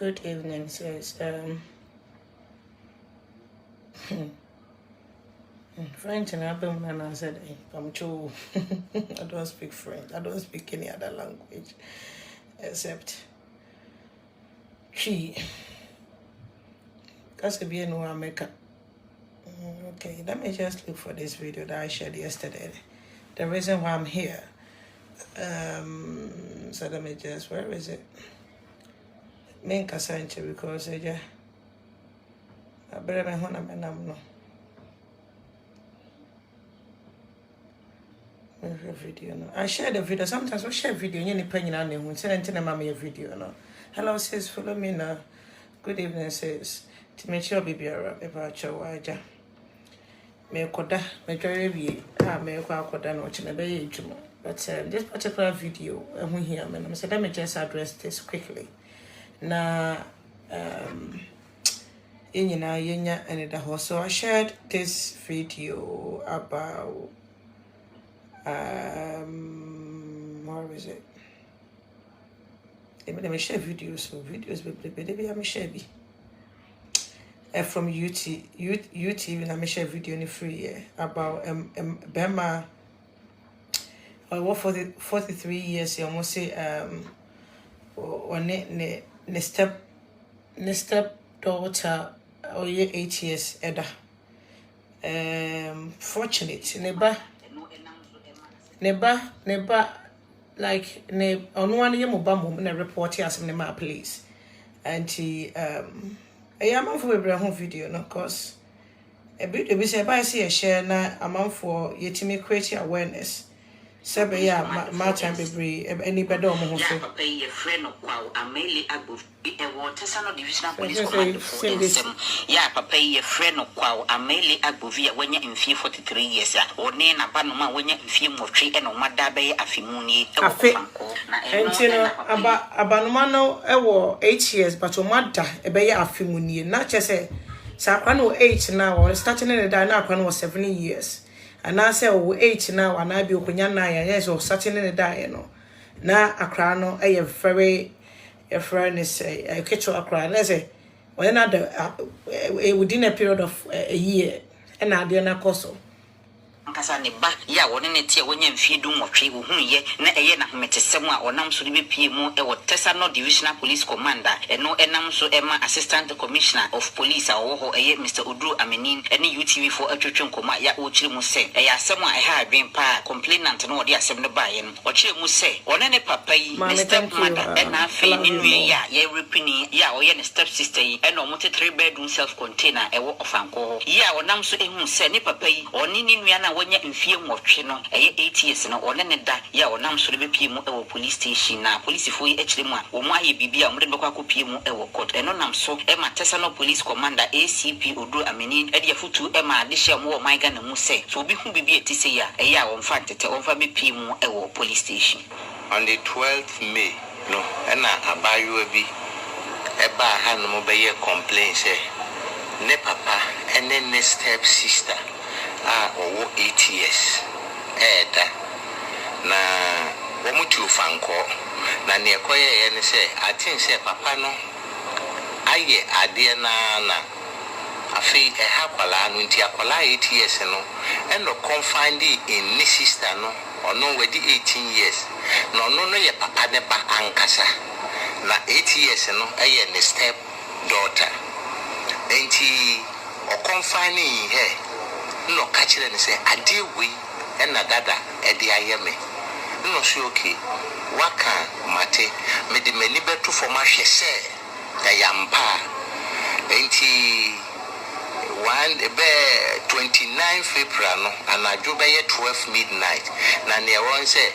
Good evening, sis. French and Abel and I said, I'm too. I don't speak French. I don't speak any other language except Chi. That's a bien no America. Okay, let me just look for this video that I shared yesterday. The reason why I'm here. So let me just, where is it? Main Casanche, because I better me hona me nam no. Video no. I share the video. Sometimes we share video. You need penny on them. Send it to my video no. Hello sis, follow me now. Good evening sis. To make sure baby about your waja. Me koda me try be me koda no chi me be jumo. But this particular video here me say let me just address this quickly. Na yenya and the house. So I shared this video about where is it? Let me share videos. So videos baby I'm share be from UTV and I share video in free about Bema or 43 years you almost say or ne step daughter or 8 years eda fortunate neba like ne on one year mobile na report here as my police and he I am for a home video no cause a bit we say by see a share na amount for yetimi create awareness. Sebe ya ma time bebre any bedo mo so papa ye friend no kwa ameli agbo e water sano divisional police command for ensem ya papa ye friend no kwa ameli agbo via wanya mfie 43 years a one na ba no ma wanya mfie motwe e no mada be afimuni e wo fanko na eno abanoma no e wo 8 years but o mada e be ya afimuni na chese sa kwa no 8 na wo starting in the na kwa no 7 years. And I say, oh, 8 now, and I be open 9 years or starting in the day, no. Now, a crown, a very, a friend is a catch a crown. Let's say, when within a period of a year, and I did not cost. Kasa ne ba ya woni ne tie wonya mfie dum motwe wo hu ye na eye na hometesem a onam so de bepie mu e wo Tesa no divisional police commander eno enam so ema assistant commissioner of police a wo ho eye Mr. Odru Amenin ene UTV for atwetwe nkoma ya o kire mu se eye asem a e ha adwen pa complainant no de asem ne ba ye no o kire mu se one ne papa yi ne step mother ena afi ni nue ya ye repini ya o ye ne step sister yi eno mo 3 bedroom self container e wo ofanko ya onam so ehun se ne papa yi oni ni nua na wanya mfie motwe no eye 8 years no one ne da ya onam so be pie mu e wo police station na police fo yi ekire mu a wo mu aye bibia wo de be kwa kopie mu e wo court eno nam so e ma Tesa no police commander ACP Odru Amenin e de futu e ma de hye mu wo maiga na mu se so obi hu bibia ti se ya eye a wo mfa tete wo mfa be pie mu e wo police station on the 12th May no ena abayo bi e ba ha no mo be ye complain say ne papa ene ne step sister owo 8 years eda na wo mutu fanko na ne ekoye ye ne se atin se papa no aye ade na afi ha kwala no nti akwala 8 years no eno confined in ni sister no ono wedi 18 years no no ye papa ne ba ankasa na 8 years no aye ne step daughter enti o confining here no kachire ne say ade we na dada e de ayeme no so okay waka mate me de mani beto for ma hwese ya yampa enti 29 February no anajo be 12 midnight na ne won say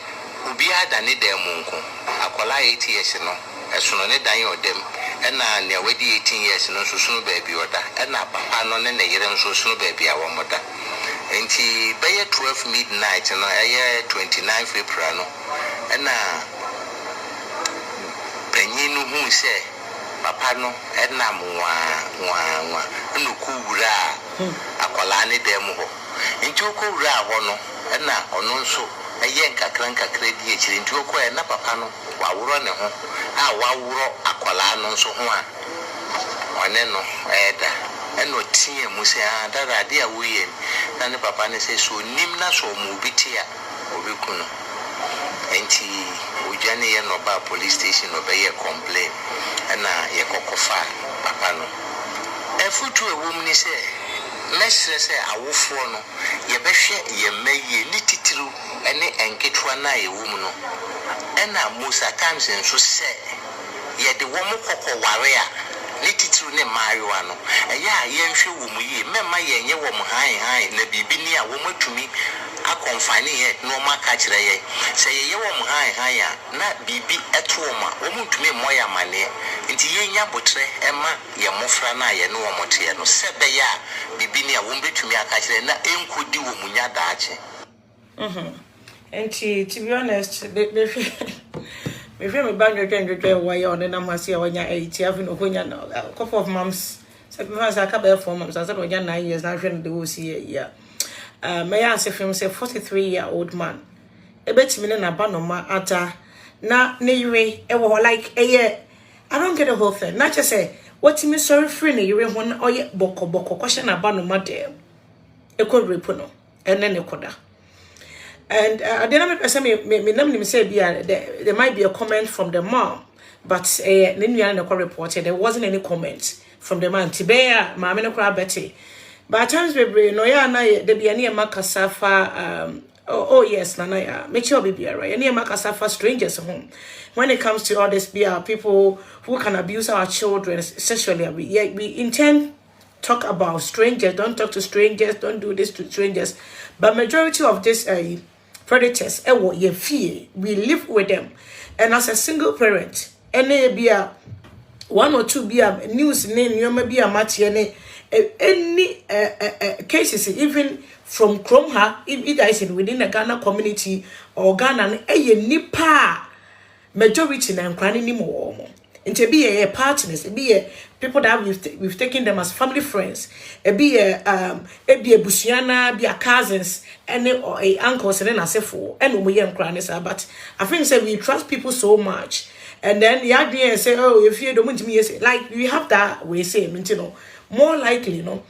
obi ada ne dem nko akola 8 years no esono ne dan odem na ne wedi 18 years no so sunu baabi oda na papa no ne yere nso sunu baabi a wo moda enti be 12 midnight no 29 February no na penyinu hu se papa no na mwa nnuku wura akwala ne dem ho enti okowura ho no na ono nso nkakra di ekire enti okoye na papa no wawuro ne ho a wawuro akwala no nso ho a ɔne no ɛda ɛno tie mu sɛ dada ade a woyɛ na ne papa ne sɛ so nim na so mu bi tie a obeku no enti ojane ye no ba police station obeye complain na ye kokofa papa no efutu ewum ni se mesre se awofo no ye behwe ye maye ni titiru ene enketwa na ewum no na most times nso se ye de wo mo kokoware a ni titiru ne maayoa no eya ye nhwe wo mu yi mema ye nye wo mu han na bibi ni a wo matumi akonfani ye no maka kire ye se ye wo mu han ya na bibi etoma wo mutumi moya mane nti ye nya botre ema ye mofra na ye no wo mote no sebe ya bibi ni a wo betumi aka kire na enkodi wo munya daache nti to be honest me feel me bang your why on na masi a wanya 80 having okonya a couple of months sacrifice aka be 4 months I said wanya 9 years na hwe no see year may I say film say 43-year-old man ebetimi na ba no ma ata na ne yire e wo like I don't get the whole thing not just say what me sorry free ne yire ho na oye boko kwhye na ba no ma dem e ko repo no ene ne koda. And I didn't say me say there might be a comment from the mom, but reported there wasn't any comment from the man. Tibea, mamma no cry Betty. But at times we no ya na there be any makasafa oh yes nana make sure be right. Any makasafa strangers home. When it comes to all this people who can abuse our children sexually, we intend talk about strangers, don't talk to strangers, don't do this to strangers. But majority of this predators we live with them, and as a single parent any be a one or two be a news name you may be a match any cases even from Kromha if it is within the Ghana community or Ghana nipa majority na nkrani ni mo into be a partners be a people that we've taken them as family friends be a busiana be a cousins and or a uncles and then asefo and we but I think say we trust people so much and then the idea say oh if you don't me say like we have that we say you know more likely you know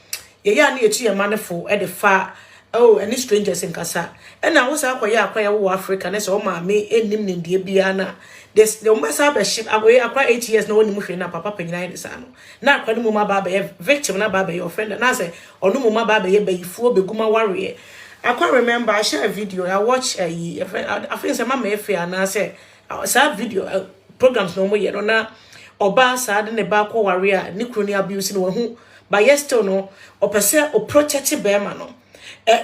yeah near to your manifo at the far oh any strangers in Kasa and I was akwa Africa and so ma me enim nim de biana this the almost have a ship away akwa 8 years no one mu na papa panyina ni sa no na akwa no mama baba victim na baba your friend na say onu mama baba ye bayifuo beguma warrior. I can't remember I share a video I watch I think say mama efe ana say sa video programs no mo ye no na oba sa de ne ba kwa warrior ni kroni abuse no hu but yes still no opese o protect be ma no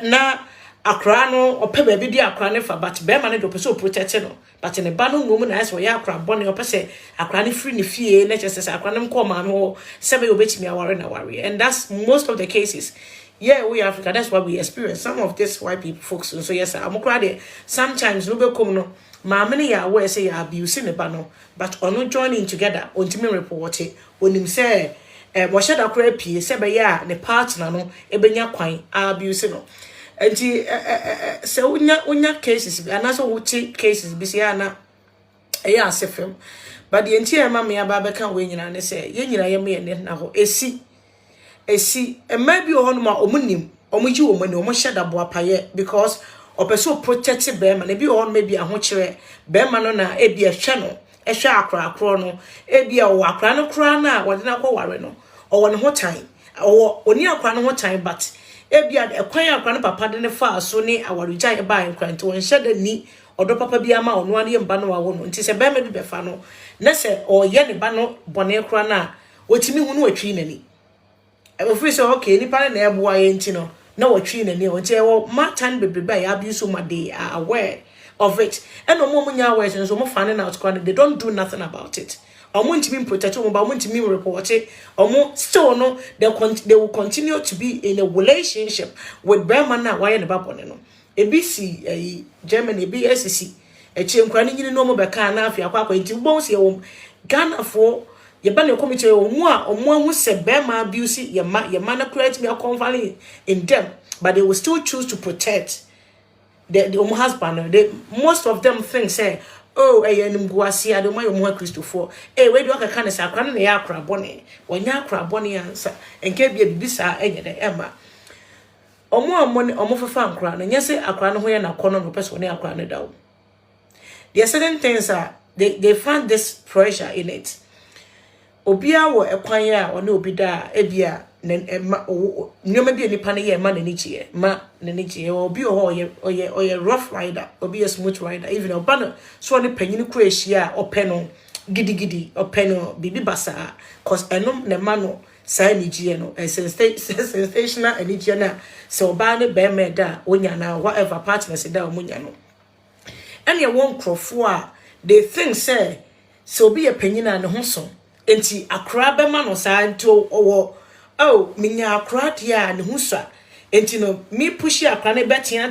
na akra no ope ba bi di akra ne fa but be ma ne do opese o protect no but ne ba no ngom na yes we akra bone opese akra ne free ne fie na chese akra ne ko ma me ho sebe obetimi aware na warrior and that's most of the cases. Yeah, we Africa, that's what we experience. Some of this white people folks. So yes, I'm crying. Sometimes no be come no. Ma many ya where say ya abusing the bano, but on joining together, on to me report it. When him say, what should I cry pee, say by ya, the partner no, ebenya quine, abusing no. And so unya cases, and also we take cases, bisiana, a film. But the entire mammy ababa can't win and say, Yenna yammy and now, esi maybe on ma omunim omuji omani omoshada boapaye because opeso protect be ma na bi on maybe ahokire be ma no na ebi ehwe no ehwe akra no ebi o akra no kra na wode na kwaware no o won ho tan o oni akra no ho tan but ebi ekwan akra no papa de ne fa so ni awaruja e ba nkran to won shada ni odo papa bi ama ono ane mba no wawo no nti se be ma bi be fa no na se o ye ne ba no bone kra na otimi hu no atwi nani if say okay nipa na eboa ye ntino na watwi na ne wonte wo matan bebrebe ya abuse ma they are aware of it and no mo nya aware so mo fan na out they don't do nothing about it omo ntimi protect omo ba omo ntimi report it omo still no they will continue to be in a relationship with Berman na why na babone no ebisi Germany BSC echenkwa ni nyini no mo be kan na afia akwa nti bo se wo Ghana for ye ba ne committee omo hu se be ma abuse ye ma na create me a conflict in them but they will still choose to protect the husband. Most of them think say oh enimguase ade mo yomo Christopher we do aka ne sakra no ya akra bone wonya akra bone ansa enka bia bibisa enye de ema omo fefa ankra no nyese akra no ho ye na kono no person ne akra no dawo. There are certain things they find this pressure in it. Obia wo ekwan ya one obi da ebia nyoma bi nipa ne ye ma na nichie obi oye rough rider, obi a smooth rider, even oba so ne panyini kura ehia openo gidi openo bibi basa cause enom ne ma no sai nichie no sensational nichie na se oba ne be me da onya na whatever partners da omunya no ene won krofo a they think say so obi a panyina ne ho so enti akra be ma no sa nto owo minya akra dia ne ho so enti no me push akra ne betia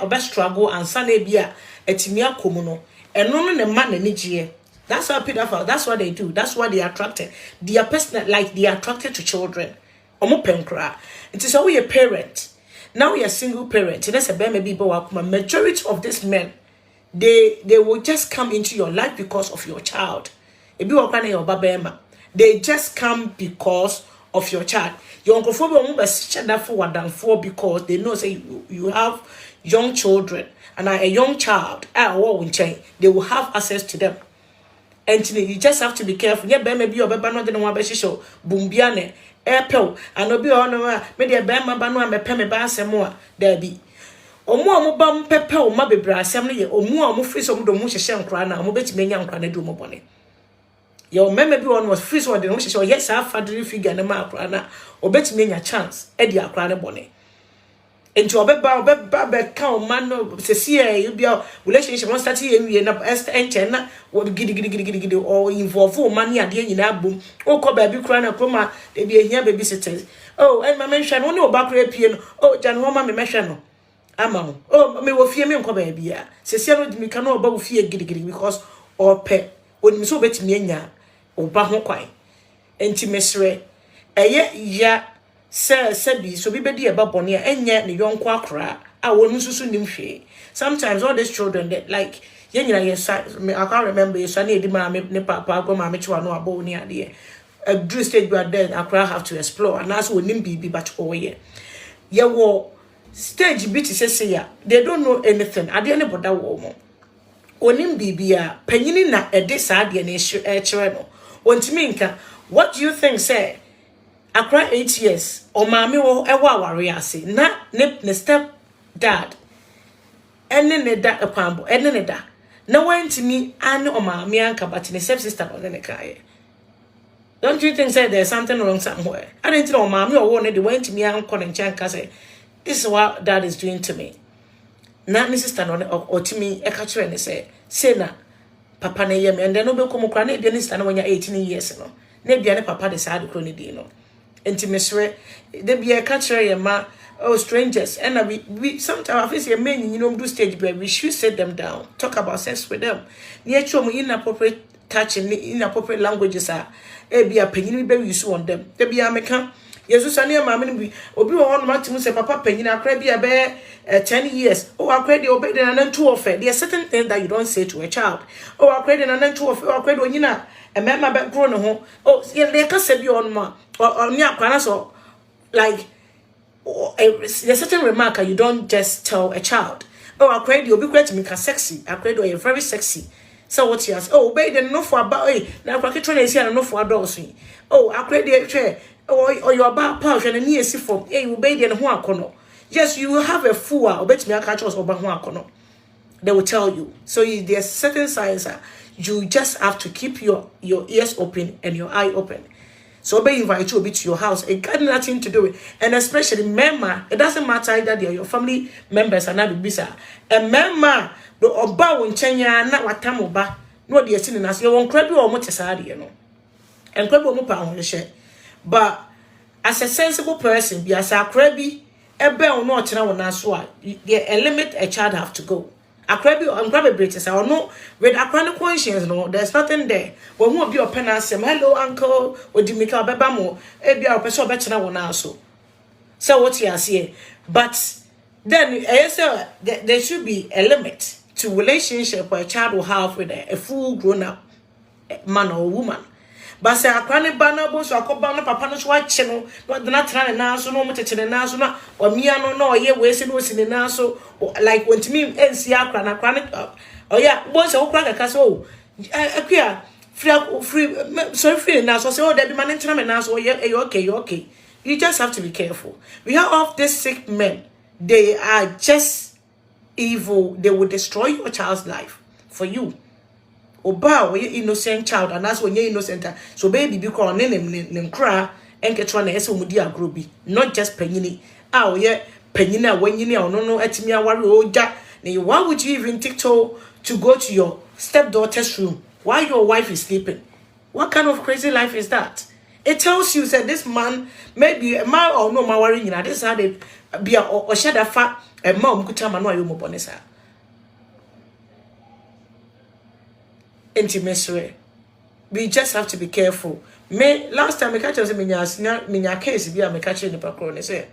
obe struggle ansa na bia etimi akomu no eno no ne ma na nigie. That's how pedophile, that's what they do, that's why they are attracted. They are personal, like they are attracted to children. Omo penkra. It is always a parent. Now we are single parent. That's a baby majority of these men, they will just come into your life because of your child. They just come because of your child. Your uncle for because they know say you have young children and a young child. They will have access to them. And you just have to be careful. Yeah, maybe your baby no one be show bumbiane airpel and obi ono maybe a bema banu am pe me ba asemo there be omo bam pepe o ma bebra asem no ye omo free so do mo hyehye nkra na omo betime nya nkra na do mo bone your meme bi one was free so de no hyehye yes afadiri figure na ma akra na obetime nya chance e di akra na bone enti obeba be kan man no sesi you be relationship won start ye na enchen na wo gidi or involve man ya de nyina bom o ko ba bi kura na kroma de bi ehia baby sitters and my mention no oba kura pie no jan ho ma me mehwe no ama ho me wo fie me nko ba bia sesi no mi kan oba wo fie gidi because ope onim so betimi anya oba ho kwan enti mesre eye ya se so bi bedi e babone enye ne yonko akra a wonu susu nim hwe. Sometimes all these children that like yenyina me I can't remember you so na edi ma me ne papa go ma me chiwa no abo ni ade a drew stage where then akra have to explore and as wonim bibi but oye ye wo stage bit say ya they don't know anything ade ne boda wo mo onim bibi a panyini na ede sa ade na chere no ontimi nka. What do you think say akra 8 years o maami wo ewo aware ase na ne step dad ene ne da ekwambo ene ne da na wantimi ane o maami anka but ne step sister no ne kae. Don't you think say there's something wrong somewhere? I didn't know maami o wo ne de wantimi anko ne ncha say this is what dad is doing to me. Na ne sister no otimi e ka kire ne say na papa na yem and then no be komo kra na bia ne sister no wanya 18 years no na bia ne papa de sad kro ne di no. Intimacy, they be a catcher, ma, strangers, and we sometimes I feel men, do stage where we should set them down, talk about sex with them. Near chum inappropriate touching, inappropriate languages are be a penny baby you on them. They be American. Yes, I near mammy be obi on Martin say papa penny na crabby a bear 10 years. Oh, I credit obey and then 2 of it. There are certain things that you don't say to a child. Oh, I credit and then 2 of it, or credit when you know. And my back grown home. Oh, yeah, they can say you on ma or near so like there's a certain remark you don't just tell a child. Oh, I credit you'll be great to make her sexy. I credit you're very sexy. So what you ask? Oh, obey the no for about now I trying to see and no for adults. Oh, I credit chair. Or your back pouch and a near see for you obey the one corner. Yes, you will have a fool or bet me a catch us over one corner. They will tell you. So there's certain signs you just have to keep your ears open and your eye open. So they invite you a bit to your house. It got nothing to do with, and especially member. It doesn't matter either they are your family members and not bisa. A member the oba won chenya na watam oba. No they seen as you won crabby or motesadi, you know. And crabby or mopa on the share. But as a sensible person, be as a crabby, a bell not now on us what a limit a child have to go. A crabby or crabby British or no with a chronic conscience, no, there's nothing there. When won't be a pen and say, hello, uncle, or do you make a babamo? A be our person better now on also. So what you are saying, but then there should be a limit to relationship where a child will have with a full grown up man or woman. But say a cranny banner, so I call banner papa no white channel, but the not trying now, so no much in the national, or me, I no, yeah, wasting was in the naso, like when to me, and see a cranny up. Oh, yeah, boys, all crack a castle. I queer. Free now, so say, oh, that be man in now, so yeah, you okay. You just have to be careful. We have all these sick men, they are just evil. They will destroy your child's life for you. Oba, when you're innocent child, and that's when you're innocent. So baby, be called name cry and get one as mudia groby, not just penny. Oh, yeah, penny when you know, no, at me, I worry, oh, Jack. Now, why would you even tiptoe to go to your stepdaughter's room while your wife is sleeping? What kind of crazy life is that? It tells you that this man, maybe a man or no, my worry, you know, this how they be or shed a fat, a mom could tell my no, you bonesa. Intimacy. We just have to be careful. Me last time I catch us in minya case, be a me catch in the background. Say,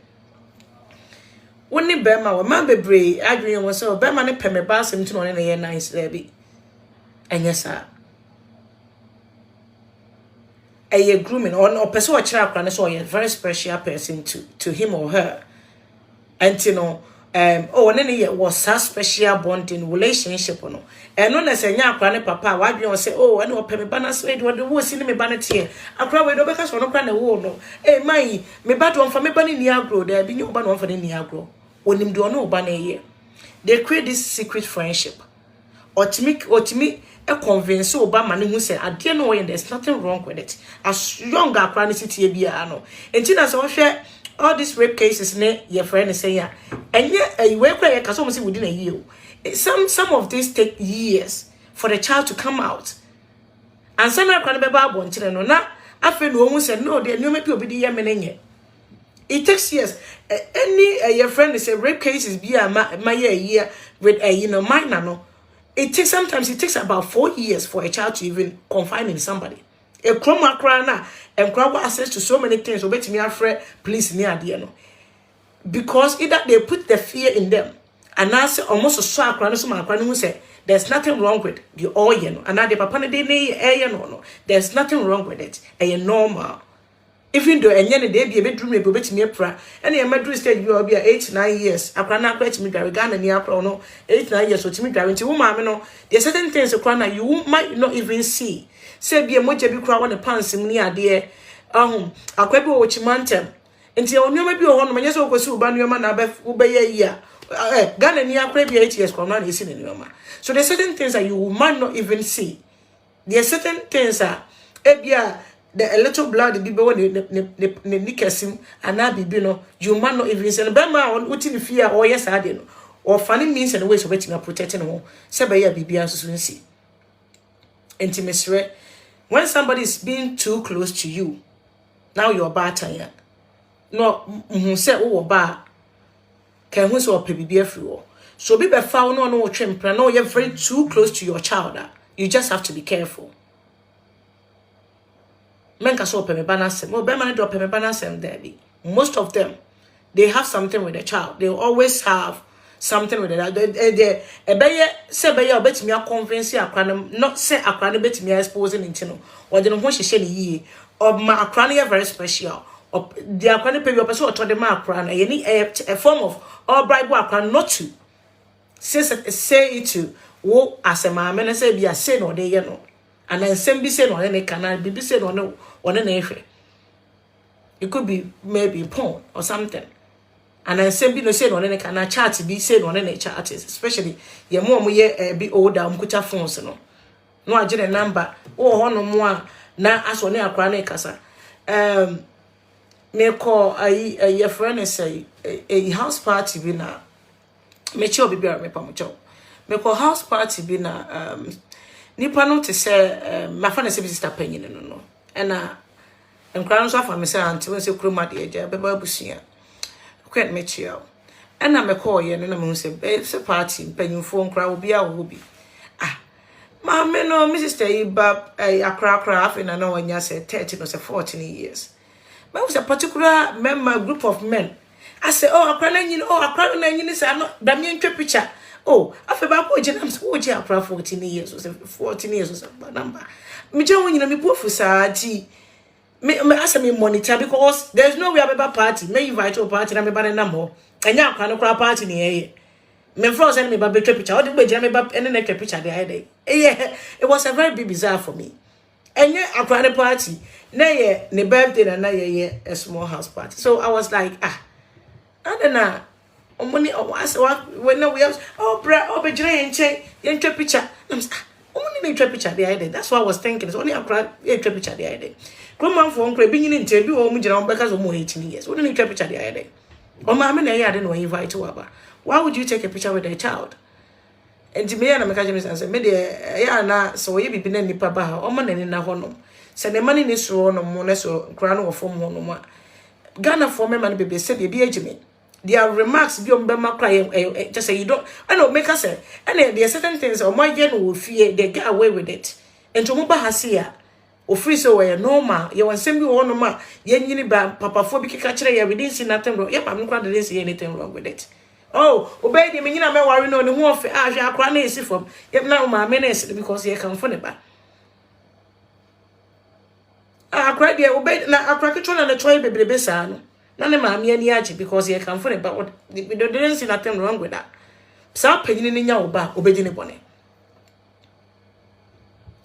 when the Bema or man be brave, I agree on so Bema ne peme bass him to on a year nice lady. And yes, sir. A year grooming or person or child and so a very special person to him or her. And you know, oh, and then it was such special bonding relationship, no. And no as a young granny papa, why you say, oh, I know pay me banner sweet, what the was in me banner here. I probably don't because we're not planning a war, no. Eh, my, me bad one for me banning Niagro, there be no ban one for the Niagro. When him do no banner here. They create this secret friendship. Or to me, a convince so Obama who said, I didn't know, and there's nothing wrong with it. As younger granny city be ano. And Tina so share all these rape cases, ne your friend is saying, and yet a work like a customer within a year. Some of these take years for the child to come out. And some are going to be born children. No, I feel no one said no, they no maybe be the year. It takes years. Any your friend is a rape cases be a my year with a minor no. It takes about 4 years for a child to even confide in somebody. A chroma crana and crowd access to so many things. So bet me afraid police near the no. Because either they put the fear in them. And I say almost a swag run so my who say there's nothing wrong with the oil. And now the papa de no. There's nothing wrong with it. And normal. Even though any day be a bedroom maybe bet me a pra. And a medru stage you will be 8-9 years. I cannot quit me Garagan near no 8-9 years or to me guarantee woman no. There's certain things a crana you might not even see. Say be a moja be crowd on the pants in near dear. A quebo which mantem. Until you may be on when you so go so ban your man obey a year. Ghana near 8 years is in Yoma. So there's certain things that you might not even see. There are certain things that a little blood the people when the nickersim and now be no, you might not even send a bama on within fear or yes I didn't or funny means and ways of waiting up protecting home. Sabaya be beyond soon see. Intimacy when somebody is being too close to you, now you're bad. No, who said oh bad. Can we so be everywhere? So be found no trim plan. No, you're very too close to your child. You just have to be careful. Men can so pay banner sem. Well, Beman do pay banner sem there be. Most of them, they have something with the child. They always have something with it. They say be bet me a convince you not say a cranny bet me exposing into or they don't want to share ye or my cranny very special. Or they are going to pay your person or to the mark run a form of all bribe work not to say it to wo as a man and say be a sin or they know and then send be said on any canal be said on an effort. It could be maybe porn or something. And then send be no said on any canal chat be said on any chat, especially your mom be older umkucha phones no I get a number or no more now as on a chronic casa. Me call a friend and say a house party be na me cho be me pamucho me call house party be na nipa no te say my friend say sister penyin no and crown so for me say auntie when say kroma de eja be ba busia kwet me chia and na me call ye na me say party penyin phone crowd obi a wo bi ma me no me sister iba akra afi na no anya say 30 no say 14 years. But was a particular member group of men. I say, oh, I cry, oh, I cry, say, I'm not Damien picture. oh afa ba ko je nam so wo je akra 14 years or 14 years or something number me je won nyina me bofu saa ti me asa me monitor because there's no way about party me invite to party na me ba na mo anya akwa no kra party ne ye me friends and me ba betwa picture o de gbe je me ba ene na twa picture de ayi it was a very big bizarre for me enye akwa ne party na ye ne birthday na ye a small house party so I was like I don't know money when we have be jire nche ye twa picture I'm only twa picture de ayi that's what I was thinking it's only akwa ye twa picture de ayi Grandma for uncle being in interview or Mujan because of more 18 years. Wouldn't you take a picture the other day? Or mamma, I didn't know invite to her. Why would you take a picture with a child? And to me, I'm a casualist and said, Media, so you be been any papa or money in a honor. Send the money in this room or moness or crown or form one. Ghana for me, man, baby, said, be a Jimmy. Their remarks be on Bema crying, just say you don't. I know, make us say, and there are certain things or my general fear they get away with it. And to Muba Hasia. O free so we normal ye wan sem bi wo no ma ye nyini ba papa fo bi keka kire ye we didn't see nothing wrong ye pam nkwa didn't see anything wrong with it oh obey the me nyina me worry no ne ho ofe a hwe akra na esi fom ye na ma me na esi because ye kan fo ne ba akra de obey na akra ketwa na the toy bebrebe sa no na ne ma me ani age because ye kan fo ne ba we didn't see nothing wrong with that sa panyini ne nya oba obedi ne bone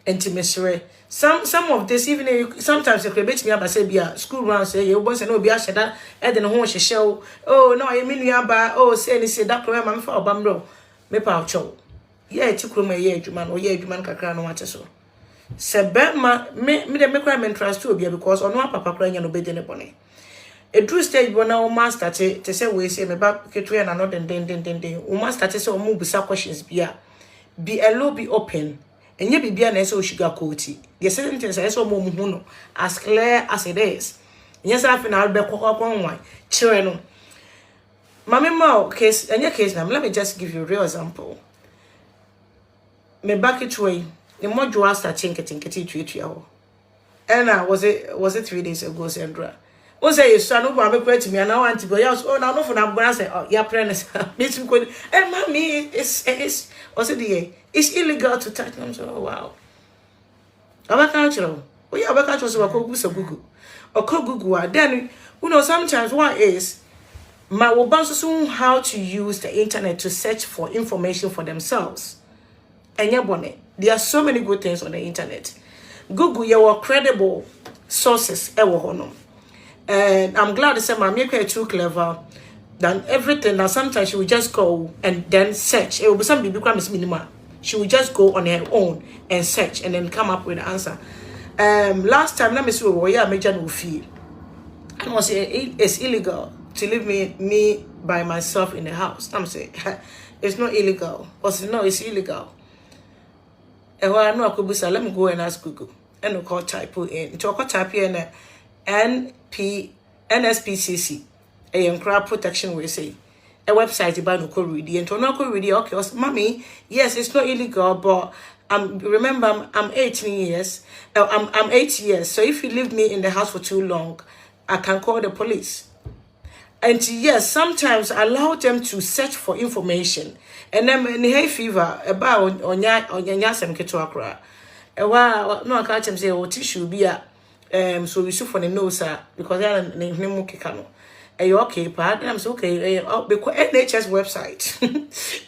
intimacy some of this even sometimes if you bet me about say bia school round say you want say no bia sheda e de no ho hwehwe oh no I mean you aba oh say ni say that problem am fa obamro me pa cho ye ti kroma ye adwuma no ye adwuma kakra no wate so se be ma me de me kra me trust to bia because ono papa kra nya no be de ne bone a true stage bona o master te say we say me ba ketu ya na no den o master te say o mu bisa questions bia be allow be open enye bibia na ese o sugar coaty the certain things ese o mu hu no as clear as it is yes afi na be kokokon wan chire no mama ma case enye case na let me just give you a real example me back it way the module start chinketi tuetua ho and was it 3 days ago Sandra o say you so no ba me kwati me na want to go yes oh na no for na bra say oh ya pregnant me too go mommy it's was it it's illegal to touch them. So wow. Abakacho. Oh yeah, abakacho so Google. Or Google. Then you know sometimes what is my wobanso how to use the internet to search for information for themselves. And yeah, there are so many good things on the internet. Google your credible sources. And I'm glad to say my maker too clever than everything. Now sometimes she will just go and then search. It will be something become minimal. She will just go on her own and search and then come up with the answer. Last time, let me see what I major no fee. I was saying it's illegal to leave me by myself in the house. I'm saying it's not illegal. I said no, it's illegal. And when I know I could be, let me go and ask Google. And we call type in. To call type in NSPCC, a crowd protection we say. A website about no read and to no read okay mommy yes it's not illegal but remember I'm 18 years I'm 8 years so if you leave me in the house for too long I can call the police and yes sometimes allow them to search for information and then in hay fever about onya sem keto akra e wa no aka chem say o tissue bia so we shoot for the nose because they name keka no okay, pa. I'm so okay. Because NHS website,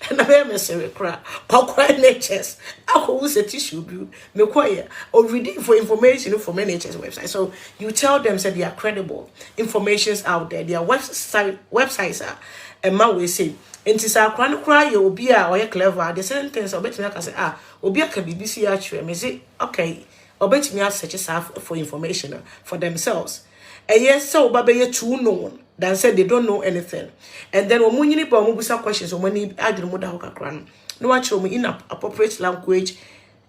and I am a serious crap. Or NHS, I will use a tissue. Me quiet or reading for information from NHS website. So you tell them that they are credible. Information's out there. Their websites are. And man will say, and to say, cry you will be or clever. The certain things or bet me I say will be a BBC actually. Me say okay. Or bet me I search for information for themselves. And yes, so Baba you too known. Than said they don't know anything. And then when you need to questions or when you add the mother hookah no actually in appropriate language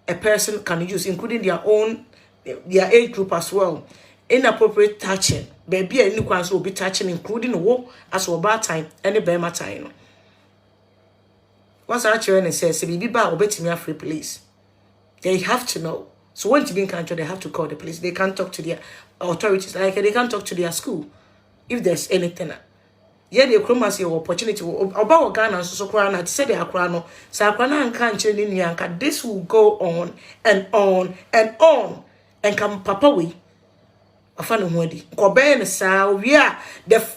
a person can use, including their age group as well. Inappropriate touching. Baby any ones will be touching, including the war as well bad time, any bema time. What's actually and says baby bar or bet me a free police. They have to know. So when to be in country, they have to call the police. They can't talk to their authorities, like they can't talk to their school. If there's anything, ye de kromas ye opportunity oba wo Ghana so kra na say de akra no sa akra na anka nche ni nua anka this will go on and on and on and come papa we afa no ho adi ko be ne sa we a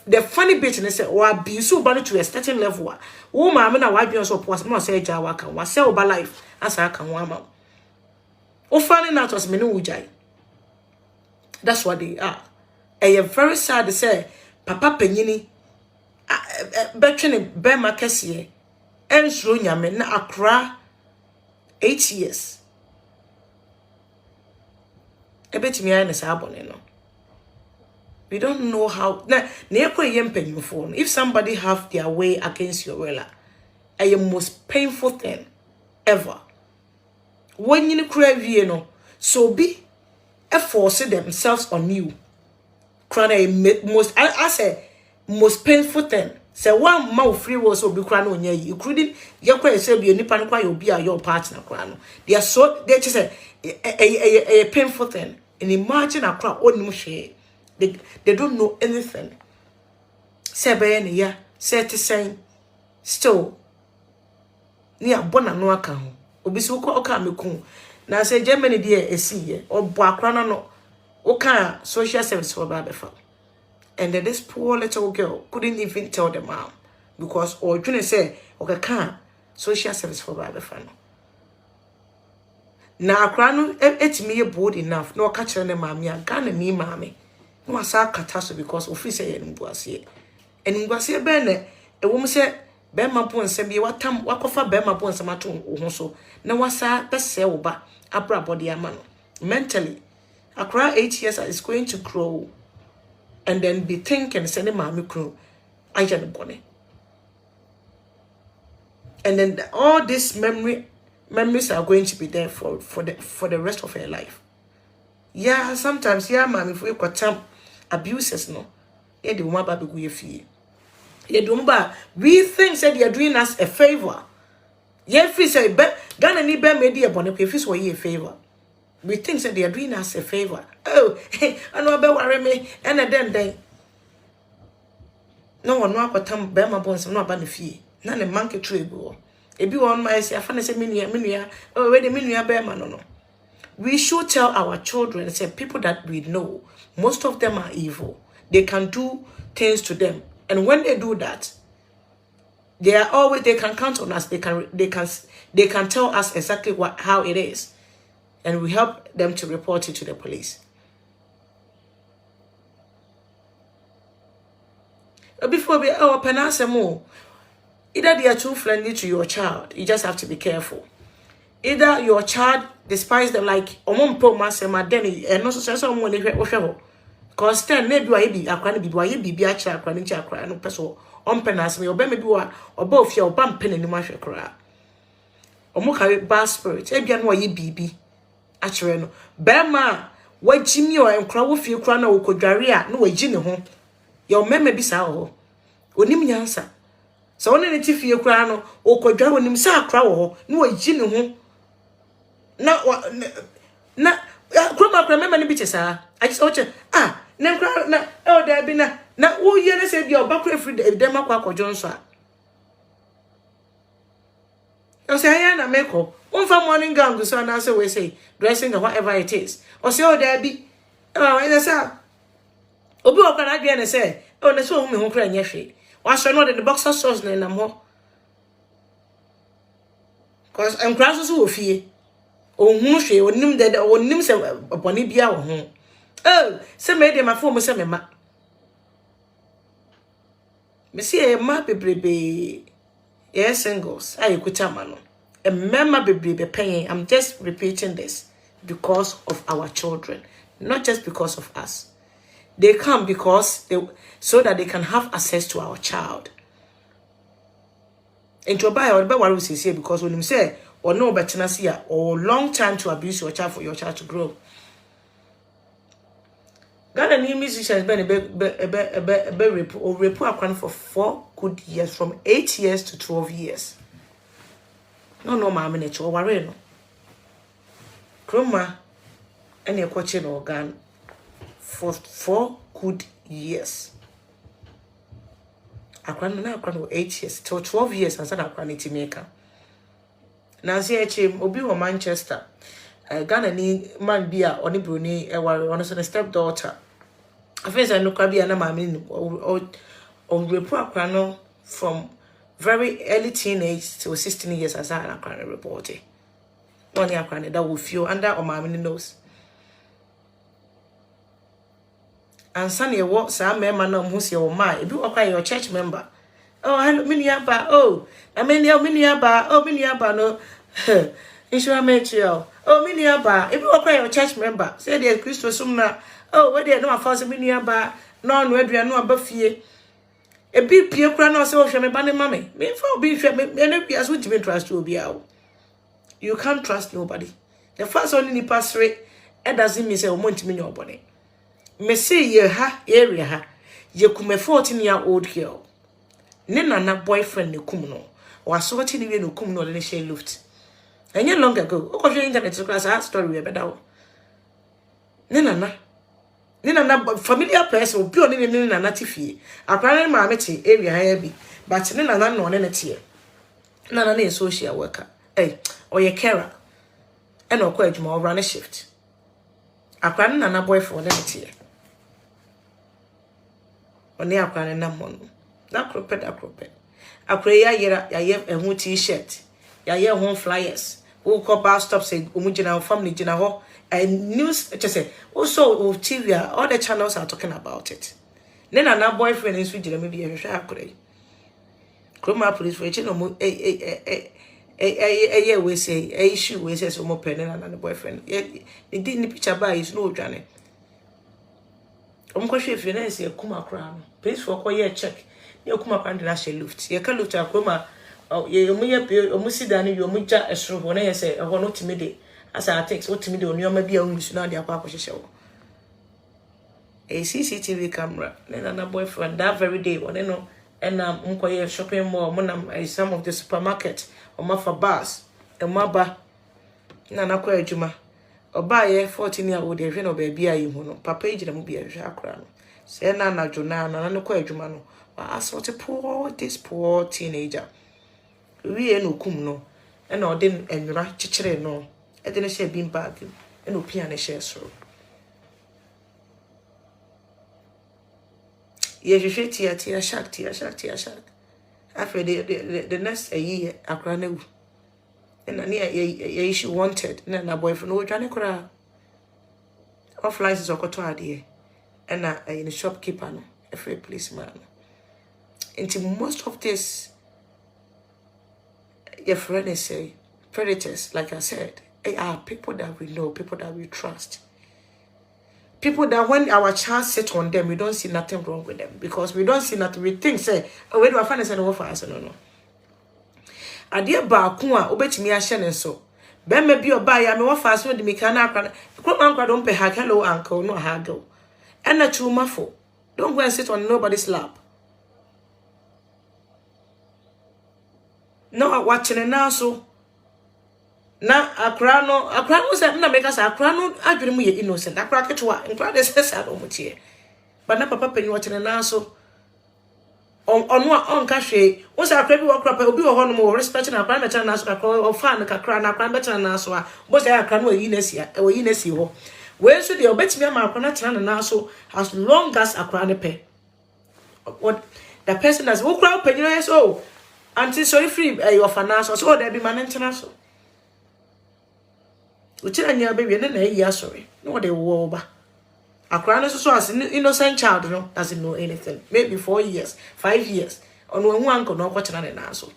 the funny bit ne say wa abuse uba to a certain level wo ma me na wa dwen so pos no say ja wa kan wa say uba life asa aka ho ama o funny na to me no ujai. That's what they are. I am very sad to say papa penyini between be makese ensuro nyame na akra 8 years ebetimi ay na sa abone no. We don't know how na ekwe yem penyufo. If somebody have their way against your will, the most painful thing ever when you cry wie no so be force themselves on you. Most I say most painful thing. Say one mouth free was so be crying on you, including your cry say be any pan you'll be your partner. They are so they just say a painful thing. And imagine a crowd on share. They don't know anything. Say by any year, say to say still near bona no account. Obisu ko oka meku. Na say Germany there esi or boakrana no oka social service for babefa. And then this poor little girl couldn't even tell the mom because or you say okay can social service for babefa no. Na akrano etimi bold enough no ka kire ne mama ya Ghana ni mama no asa kataso because office ye nimbuase. Enimbuase be ne ewom se be mapo nsem bi watam wakofa be mapo nsem ato ho so na wasa pese wo ba abra body ama no mentally akra 8 years is going to grow and then be thinking say ne mama kru aja ne bone and then all these memories are going to be there for the rest of her life. Yeah, sometimes yeah mama if we kwatam abuses no e de woman ba be go ye fie. We think that they are doing us a favor. Yes, we say, Ghana ni be made a bonnet if it's a favor. We think that they are doing us a favor. Oh, I know about worry me, and then no one know what time Bama bones no about the fee. None a monkey tree go. If you want my say, I find a minia, oh, wait a minia bearman, no. We should tell our children, say people that we know, most of them are evil. They can do things to them. And when they do that, they can count on us. They can tell us exactly how it is, and we help them to report it to the police. Before we penasemo, either they are too friendly to your child, you just have to be careful. Either your child despises them like omompo masema deni and no so someone because then maybe I be akran bi boye bibi a kira akran nchi akran no peso on penas me oba maybe wa oba ofia oba mpene ni ma hwekra omo ka bad spirit e bia no ye bibi a kire no be ma wagimi o enkra wo fie kra na wo kodware a no wagi ne ho ye o mema bi sa ho onim nyansa so woni ne ti fie kra no o kodware onim sa akra wo ho no wagi ne ho na kroma kra mema ne bi chesa I just watch na oh there be na wo ye na say dia obakra free dem akwa akọjọ nso a o say ya na meko unfa morning gown so na say we say dressing or whatever it is o say oh there be oh ina say obi okara adwe na say oh na so hu me hu kra nya hwe wa so no the boxer shorts na nam ho cause em kra so wo fie ohun hwe onim de onim se boni bia wo ho. Oh, say me de my phone say me ma. Me see ma bebrebe. Yes, singles. I kuta no. A mema bebrebe paying. I'm just repeating this because of our children, not just because of us. They come because so that they can have access to our child. And to buy or buy what we say because when you say or no better see or long time to abuse your child for your child to grow. Ghana new musicians been repu akwan for 4 good years from 8 years to 12 years. No mama na cho ware no. Kroma ene kwache no organ for 4 good years. akwa no na akwa no 8 years till 12 years ansa na akwa no timeka na se echem obi wo Manchester Ghana ni man bia oni broni eware ono so step daughter afenza no kwa bia na maame ni o repo akwa no from very early teenage to 16 years as I can report it. Only I can that will feel under or my nose. And Sunny what some member who's your mind. If you are your church member. Oh, hello, Miniaba. Oh, I mean, Miniaba. Oh, Miniaba. No, Insure Metrio. Oh, Miniaba. If you are your church member, say the Christo Sumna. Oh, where they are no false Miniaba. No, where we are no buffy. A big peer crown or so from a banner mammy. Me for be and be as which me trust to be out. You can't trust nobody. The first one in the past rate, it doesn't mean say want me nobody. Me say ye ha area ha. Ye come a 14-year-old girl. Nena na boyfriend ne kumno. Or sorting even no kumno than she looked. And yet long ago, oh, your internet class art story about. Nena na familiar person pure nina na tifi. Apparently my meti area heavy, but nina na no nene Nana na social worker. Or your carer. And or quite more run a shift. Apparently nana boyfriend nene Oni apparently na mono. Na cropet. Apre ya yera a who t-shirt. Ya home flyers. Who call bar stop say umujina family jina ho. And news just say also TV all the channels are talking about it. Then another boyfriend is with maybe a share could Chroma police for each no we say a issue we say so more pen and another boyfriend. It didn't picture by is no journey. Question if you know say kuma crown. Please for quiet check. You kuma crown the national luft. You can look at Chroma you musi dani you muja a shrub when I say I want not timid. As I take what to me do, you may be on mission on the Aqua show. A CCTV camera, then another boyfriend that very day, when I know, and unquire shopping mall, monam some of the supermarket, or Maffa bars, a maba, Nana Juma, or buy a 14-year-old, a no baby, you Papa, you be a jacran. Say Nana Jonana, and no Jumano, I saw this poor teenager. We ain't no cum no, and I didn't and right no. I didn't share being bad and no piano share so. Yes, you should tear shark. After the next a year, I cried. And I near she wanted, and then a boyfriend would try to cry. Off license or cotoa, and in a shopkeeper, a free policeman. Into most of this, your friends say, predators, like I said. They are people that we know, people that we trust. People that when our child sit on them, we don't see nothing wrong with them. Because we don't see nothing, we think, say, oh, where do I find a son for us? No. A dear Bakua, obey me a shannon so. Ben may be a buyer, I mean, fast with the mechanic. Uncle don't pay her, hello, uncle, no haggle. And a true muffle. Don't go and sit on nobody's lap. No, watching an also. Na akrano say na make us akrano adwene mu ye innocent akra ketwa nkra de sesa do mutie ba na papa panyi wote na so onu on ka hwe wo say akra bi wo kra pa obi wo ho no mo respect na akra mecha na so kakra o fan kakra na akra mecha na so a bo say akra no yi na si ho we so de obetimi ama akra na tena na so as long as akra ne pe what the person that's wo kra panyi no so anti sorry free your finance so there be man international Uchina nya baby na na sorry. No they wo ba. Akra no so as innocent child no doesn't know anything. Maybe 4 years, 5 years. Onu hu anko no kwachana ne na so.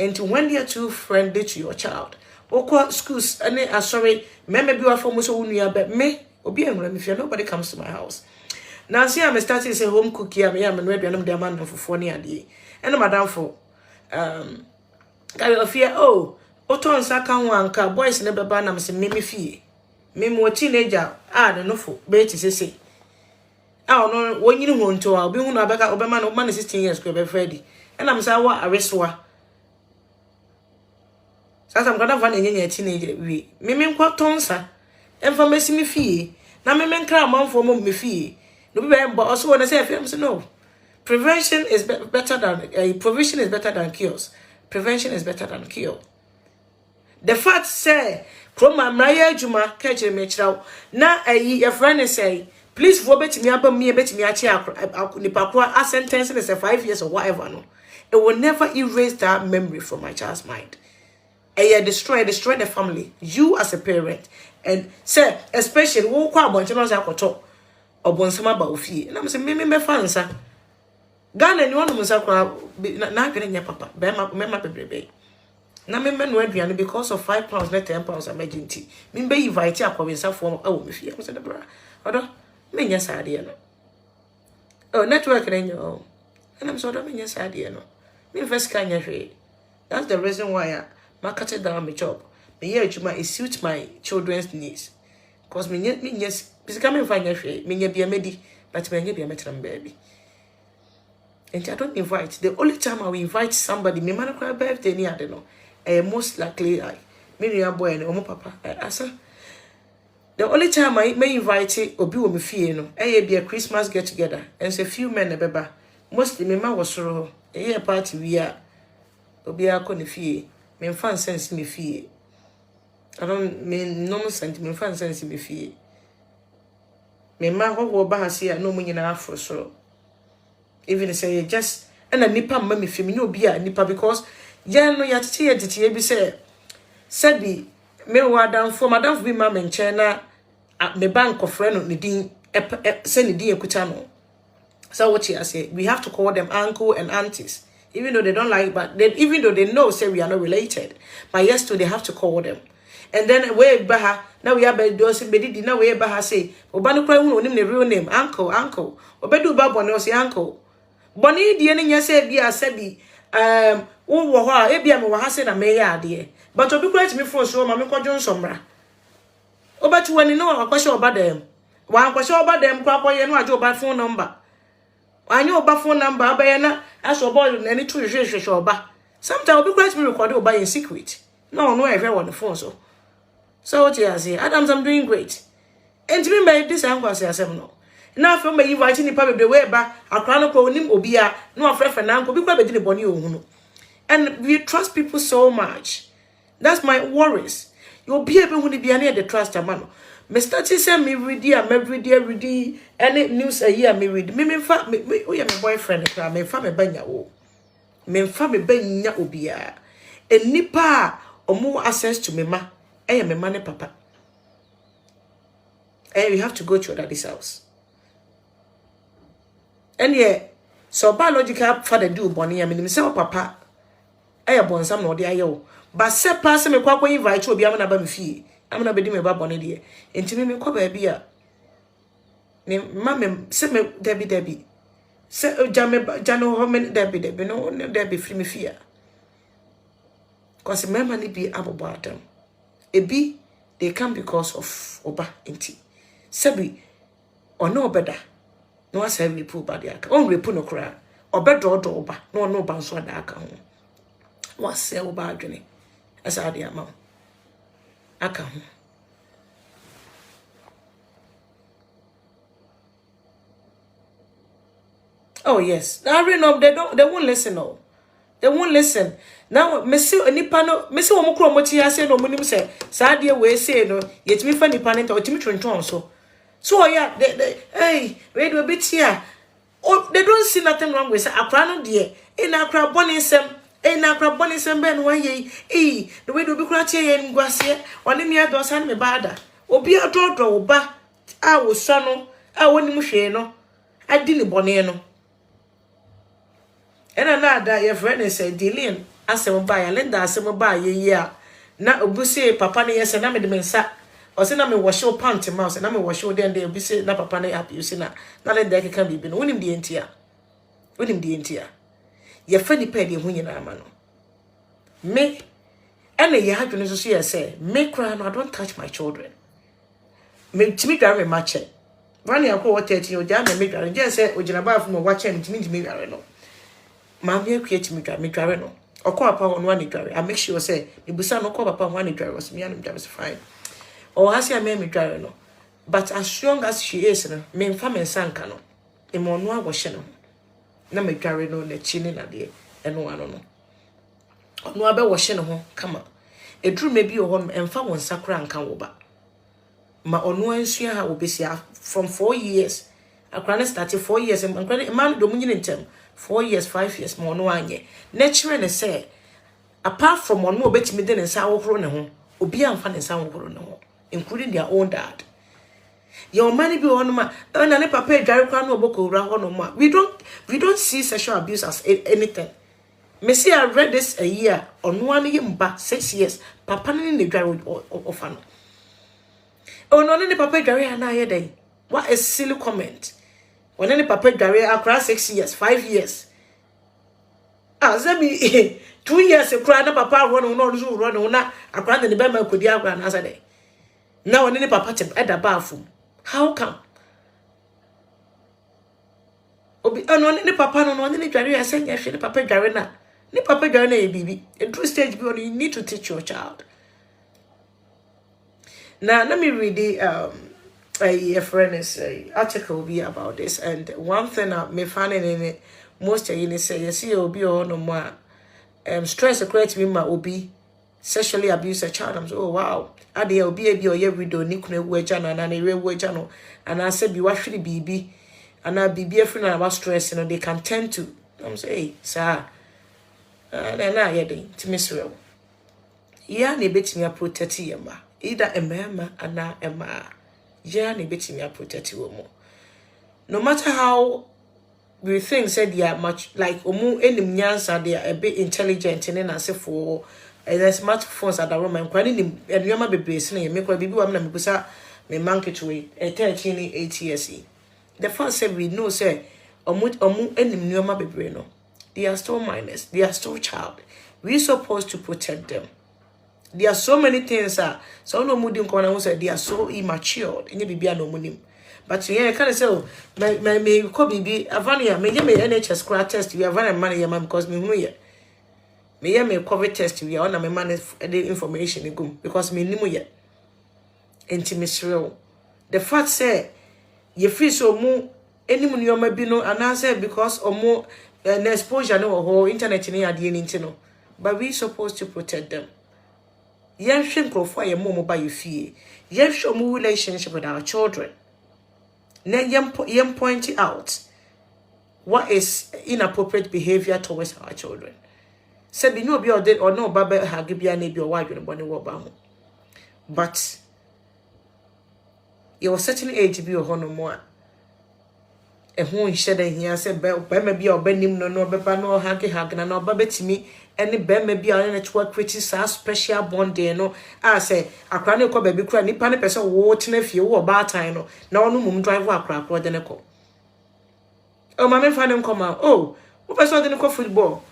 And when they are too friendly to your child. Okwa schools any sorry, maybe we are for so unia but me obi enwra if nobody comes to my house. Now see I'm starting say home cook here me am no aduanam de man for ne ade. And madam for carry fear Oton saka wanka boys ne beba na mse meme fie. Meme wo teenager de no fo be ti sese. Ono wonyini ho nto a obi hu na beka obema na 16 years ko be Freddy. E na msa wa aresoa. Sasa mkada fa na nyenya teenager wi. Meme nkwa tonsa. Emfa mesi me fie. Na meme nkra amanfo mo me fie. No be be mbo oso na say fie mse no. Prevention is better than provision is better than cures. Prevention is better than cure. The fact say, Kroma Maya Juma catch a metro. Now your friend say, please for bet me about me, bet me a Nipaqua, a sentence is a 5 years or whatever. No, it will never erase that memory from my child's mind. And you destroy the family. You as a parent, and say, especially who kwa bonchino za koto or bonsama ba ofi. And I'm saying, me fansa. Ghana ni wanu musakwa na ganya papa. Bema baby. Na me no aduane because of £5 na £10 emergency. Me be invite akwa wensa form me fie. I'm saying, bra. Odo me nya saade no. Oh network na nyo. And I'm saying, me nya saade no. Me first kan nya hwe. That's the reason why I cut down my job. Me here it suits my children's needs. Cause me yes, because coming find your me be a medi, but me be a metram baby. And I don't invite. The only time I will invite somebody, me man cry birthday ni I don't know. Most likely I me your boy and omo papa. Asa. The only time I may invite obi wo me fie no, be a Christmas get together. And say few men beba. Mostly me man was so a party we are obi akọ fie. Me fan sense me fie. I don't mean nonsense me fan sense me fie. Me ma ho ba ha se no munyi na afro so. Even say just and a nipa ma me fie me no bi a nipa because ya no ya tete bi say sabi me wa dan for madam bi ma me nche na me bank of friend no din say ni din ekuta no. So what you say we have to call them uncle and aunties. Even though they don't like, but even though they know, say we are not related, but yes, too, they have to call them. And then we baha now we are by those bedidi now we baha say obanu kwa hu onim the real name uncle obedu ba boni o say uncle boni die ne nya say bia sabi wo wo ho a e bia me wo ha say na me ya ade but obi kwa timi phone so ma me kwadwo nsomra obatu wani no akwahye obadam wa akwahye obadam kwa akoye no aje oba phone number anyo oba phone number abaye na aso boy na ni tu hwehwehwe oba sometimes obi kwa timi record oba in secret no everyone on the phone so what you say Adams I'm doing great and me by this angle say asem no na afem me invite ni pa be we ba akra no ko onim obi a no afrefe na anko bi kwa be di boni ohun no and we trust people so much. That's my worries. You'll be able to be near the trust man. Me start to say me ready any news a year me read me fa me my boyfriend me fa me banya wo me fa me banya obi a enipa omo access to me ma me money papa. And you have to go to your daddy's house. And yeah, so biological father do boni ya me say papa bonsam no de ayo. But se pass me kwa invite obi am na ba me fie. Am na be di me ba boni de. Enti me kwa ba bia. Me ma me se me debi. Se jano ho me debi no debi free me fie. Cause me mani be abobo adam. Ebi they come because of oba enti. Sebi ono obeda no asa repu ba de aka on repu no kra obedo oba no ba nso da aka ho wase oba adwene asa de ama aka ho. Oh yes, now they won't listen. No, they won't listen. Now me see nipa no me see omo kro mo ti ase no mo nim se sa de we say no yetimi fa nipa ne ta otimi twonton so yeah hey we do bit here. Oh, they don't see nothing wrong with say akra no de e na akra bonisem ben wan ye the way do be kra tie ye ngwase one me do san me bada obi adodo oba a wo so no a woni mu hwe no adi ni bone no. And another your friend said Dillian asem ba ya Linda asem ba ye ya na obu say papa ne yes na me de mensa o say na me wash your pant mouse na me wash your den dey obu say na papa ne happy you say na let dey can be no wonim de entia ye fa ni pa de hu nyina ama no me ene ye hadwene so ye say me cry no I don't touch my children me timi dware me mache vani akọ what 30 o ja me dware je say ogina ba fu mo wache me timi dware no Mammy create me dware no. Okwa papa on one dware. I make sure say ibusa no kwa papa one dware was me and that was fine. Or has ya me dware no. But as young as she is no, me mfa me sanka no. E mo no agwo hye no. na medware no na chi ne na de eno ano no ono abe wo hye ne ho kama eduru me bi ho no emfa won sakura nka wo ba ma ono ansua ha obesia from 4 years akra started 4 years man do munyi ntem 4 years 5 years ma ono anye na chire ne say apart from ono obetimi de ne nsa awokro ne ho obi amfa ne nsa awokro ne ho including their own dad your money be on ma na ne papa edware kwa no oboko ura ho no ma we don't see sexual abuse as anything. Me see I read this a year on one year back 6 years papa ne dware ofano oh no ne papa dware na ye den what a silly comment when ne papa dware across 6 years 5 years zabi 2 years ekura na papa run no so run na akra ne be ma kodi akra na say na when ne papa te eda baafum how come obi no ne papa no ne dware asenya hwe ne papa dware na ni papa dware na bibi a true stage be on you need to teach your child. Now let me read the a friend is article be about this, and one thing I me finding in it most of you say you see obi or no more stress create me ma obi sexually abuse a child. I'm so oh wow ade obi e bi o ye widow ni kunu ewu eja na na ewu eja no and I say bi wa hwiri bibi and I bibi e na about stress you know they can tend to I'm say hey sir na ye dey to misreal ya na betimi a protect yema either emema ana ema ya na betimi a protect wo mo no matter how we think said they are much like omu enim nyansa they are a bit intelligent and na say for there's smartphones at the room and kwani ni enwema bebrese na ye mekwa bibi wa na mebusa me market we 8 years the first say we know say omu enim nwema bebre no they are still minors. They are still child. We supposed to protect them. There are so many things. So no mudim kona say they are so immature. Any bibi no munim. But yeah, kind of say me ko bibi avania me NHS cra test. We avania money yama because me hu ye. Me COVID test we on me man the information igum because me nimu ye. Intimisreal. The fact say ye free so mu any mu nyoma bi no and say because omo and exposure no whole internet ni ade ni nti no but we supposed to protect them. Yen hwe nkrofo ye mo ba ye fie yen hwe mo relationship with our children na yen point out what is inappropriate behavior towards our children. Say bi no bi or no baba hage bia na bi o wadwene bone wo ba ho but you certain age bi o ho no mo a ehun hye hia se be ma bia obanim no no beba no hage na no babetimi ene be ma bia na chwa create sa special bonding no a se akra na ko ba bi kura nipa ne pese wo tena fie wo ba tan no na onu mum drive akra de ne ko oh ma me fa ne nkoma oh wo pese de ne ko football